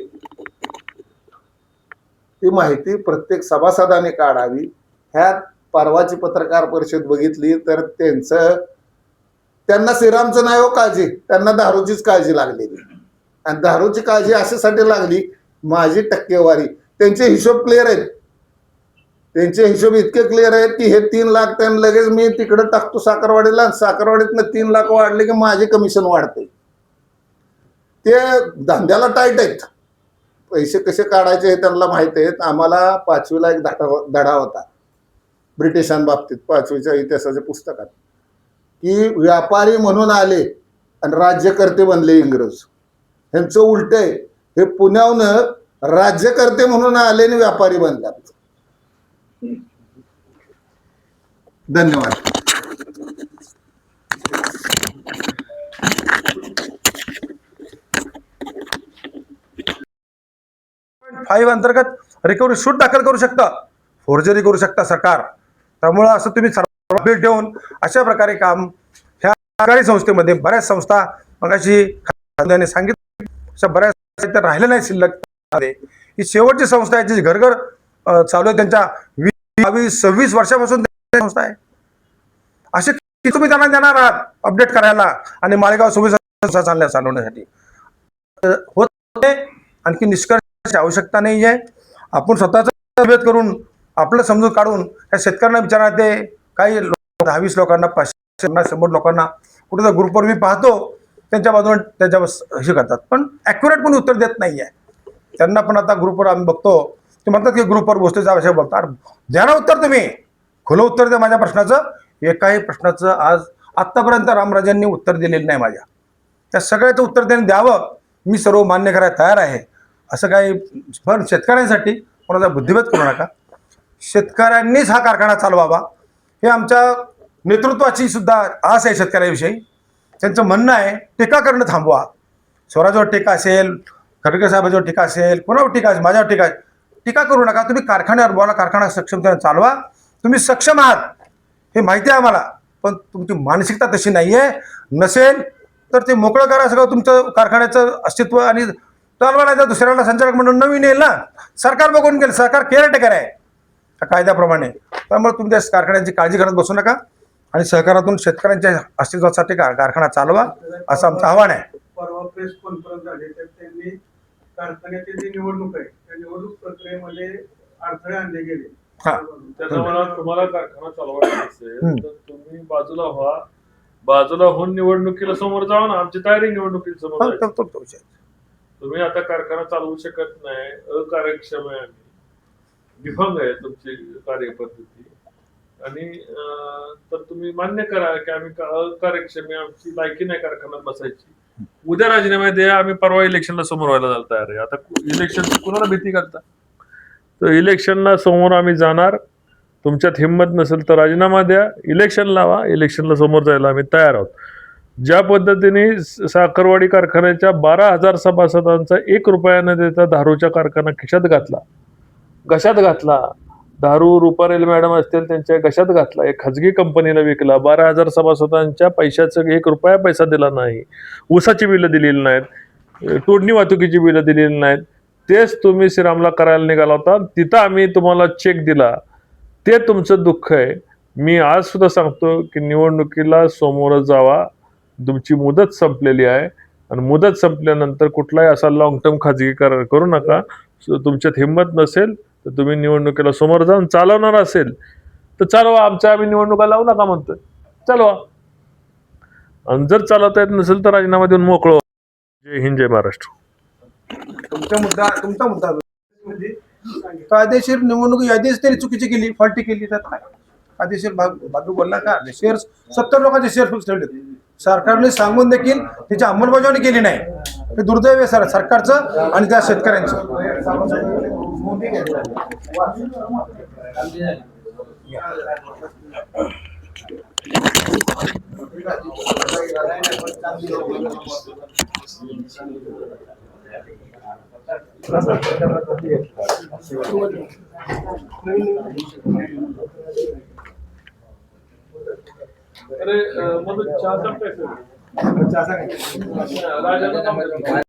ती माहिती प्रत्येक सभासदाने काढावी. ह्यात परवाची पत्रकार परिषद बघितली तर त्यांना श्रीरामचं नाही हो काळजी, त्यांना दारूचीच काळजी लागलेली. आणि दारूची काळजी अशासाठी लागली, माझी टक्केवारी. त्यांचे हिशोब क्लिअर आहेत. त्यांचे हिशोब इतके क्लिअर आहेत की हे 3 लाख त्यांना लगेच मी तिकडे टाकतो साखरवाडीला, साखरवाडीतनं 3 लाख वाढले की माझे कमिशन वाढते. ते धंद्याला टाईट आहेत. पैसे कसे काढायचे हे त्यांना माहित आहेत. आम्हाला 5वीला एक धडा होता ब्रिटिशांबाबतीत, 5वीच्या इतिहासाच्या पुस्तकात, की व्यापारी म्हणून आले आणि राज्यकर्ते बनले इंग्रज. ह्यांचं उलट आहे. हे पुण्याहून राज्यकर्ते म्हणून आले आणि व्यापारी बनल्यात. धन्यवाद. फाईव्ह अंतर्गत रिकव्हरी सूट दाखल करू शकता, फोर्जरी करू शकता सरकार. त्यामुळं असं तुम्ही सर्व भेट देऊन अशा प्रकारे काम ह्या सरकारी संस्थेमध्ये बऱ्याच संस्था मगाशी सांगितलं अशा बऱ्याच राहिल्या नाही शिल्लक. ही शेवटची संस्था आहे जी घरघर चालू आहे. त्यांच्या 20-26 वर्षापासून संस्था आहे. असे तुम्ही त्यांना देणार आहात अपडेट करायला आणि माळेगाव सुविधा चालवण्यासाठी होत. आणखी निष्कर्षाची आवश्यकता नाही आहे. आपण स्वतःचा भेद करून आपलं समजून काढून या शेतकऱ्यांना विचारणार. ते काही 10-20 लोकांना, 500-100 लोकांना कुठे ग्रुपवर मी पाहतो त्यांच्या बाजूने त्याच्यावर हे करतात, पण ॲक्युरेट पण उत्तर देत नाही आहे. त्यांना पण आता ग्रुपवर आम्ही बघतो ते म्हणतात की ग्रुपवर गोष्टीचा विषय बोलतात. द्या ना उत्तर, तुम्ही खुलं उत्तर द्या माझ्या प्रश्नाचं. एकाही प्रश्नाचं आत्तापर्यंत रामराजांनी उत्तर दिलेलं नाही माझ्या. त्या सगळ्याचं उत्तर त्यांनी द्यावं, मी सर्व मान्य करायला तयार आहे. असं काही, पण शेतकऱ्यांसाठी कोणाचा बुद्धिभेद करू नका. शेतकऱ्यांनीच हा कारखाना चालवावा हे आमच्या नेतृत्वाची सुद्धा आस आहे. शेतकऱ्याविषयी त्यांचं म्हणणं आहे टीका करणं थांबवा. स्वराज्यावर टीका असेल, खडके साहेबांवर टीका असेल, कोणावर टीका असेल, माझ्यावर टीका, टीका करू नका. तुम्ही कारखान्यावर बोला, कारखाना सक्षमतेने चालवा. तुम्ही सक्षम आहात हे माहिती आहे आम्हाला, पण तुमची मानसिकता तशी नाही आहे. नसेल तर ते मोकळं करा सगळं तुमचं कारखान्याचं अस्तित्व आणि चालवायला. दुसऱ्याला संचालक म्हणून नवीन येईल ना, सरकार बघून गेलं. सरकार केअरटेकर आहे कायद्याप्रमाणे. त्यामुळे तुम्ही त्या कारखान्याची काळजी करत बसू नका आणि सहकारातून शेतकऱ्यांच्या अस्तित्वासाठी कारखाना चालवा असं आमचं आव्हान आहे. परवा प्रेस कॉन्फरन्स झाली तर त्यांनी कारखान्याची जी निवडणूक आहे त्या निवडणूक प्रक्रियेमध्ये अडथळे आणले गेले. त्याचा मला तुम्हाला कारखाना चालवायचा असेल तर तुम्ही बाजूला व्हा. बाजूला होऊन निवडणुकीला समोर जावा ना. आमची तयारी निवडणुकीला समोर. तुम्ही आता कारखाना चालवू शकत नाही, अकार्यक्षम आहे, आम्ही विफंग आहे तुमची कार्यपद्धती. आणि तर तुम्ही मान्य करा की आम्ही अकार्यक्षम आहे, आमची लायकी नाही कारखान्यात बसायची. उद्या राजीनामा द्या, आम्ही परवा इलेक्शनला समोर व्हायला जायला तयार आहे. आता इलेक्शन कुणाला भीती करता? तर इलेक्शनला समोर आम्ही जाणार. तुमच्यात हिंमत नसेल तर राजीनामा द्या, इलेक्शन लावा. इलेक्शनला समोर जायला आम्ही तयार आहोत. ज्या पद्धतीने साखरवाडी कारखान्याच्या 12,000 सभासदांचा 1 रुपया न देता दारूचा कारखाना खिशात घातला, घशात घातला दारू रुपारेल मॅडम असतील त्यांच्या घशात घातला, एक खाजगी कंपनीला विकला, 12,000 सभासदांच्या पैशाचं 1 रुपया पैसा दिला नाही, ऊसाची बिलं दिलेली नाहीत, तोडणी वाहतुकीची बिलं दिलेली नाहीत. तेच तुम्ही श्रीरामला करायला निघाला होता, तिथं आम्ही तुम्हाला चेक दिला. ते तुमचं दुःख आहे. मी आज सुद्धा सांगतो की निवडणुकीला समोर जावा. तुमची मुदत संपलेली आहे आणि मुदत संपल्यानंतर कुठलाही असा लॉंग टर्म खाजगी करार करू नका. तुमच्यात हिंमत नसेल तर तुम्ही निवडणुकीला समोर जाऊन चालवणार असेल तर चालवा. आम्ही निवडणुका लावू नका म्हणतोय, चालवा. आणि जर चालवता येत नसेल तर राजीनामा देऊन मोकळं व्हा. जय हिंद, जय महाराष्ट्र. तुमचा मुद्दा म्हणजे कायदेशीर निवडणूक यादीच त्यांनी चुकीची केली, फॉल्टी केली, त्यात काय कायदेशीर बाजू बोलला का? शेअर 70 लोकांचे शेअर फिक्स ठेवले. सरकारने सांगून देखील त्याची अंमलबजावणी केली नाही. हे दुर्दैव आहे सरकारचं आणि त्या शेतकऱ्यांचं. अरे मग चहाचा पैसा राजाला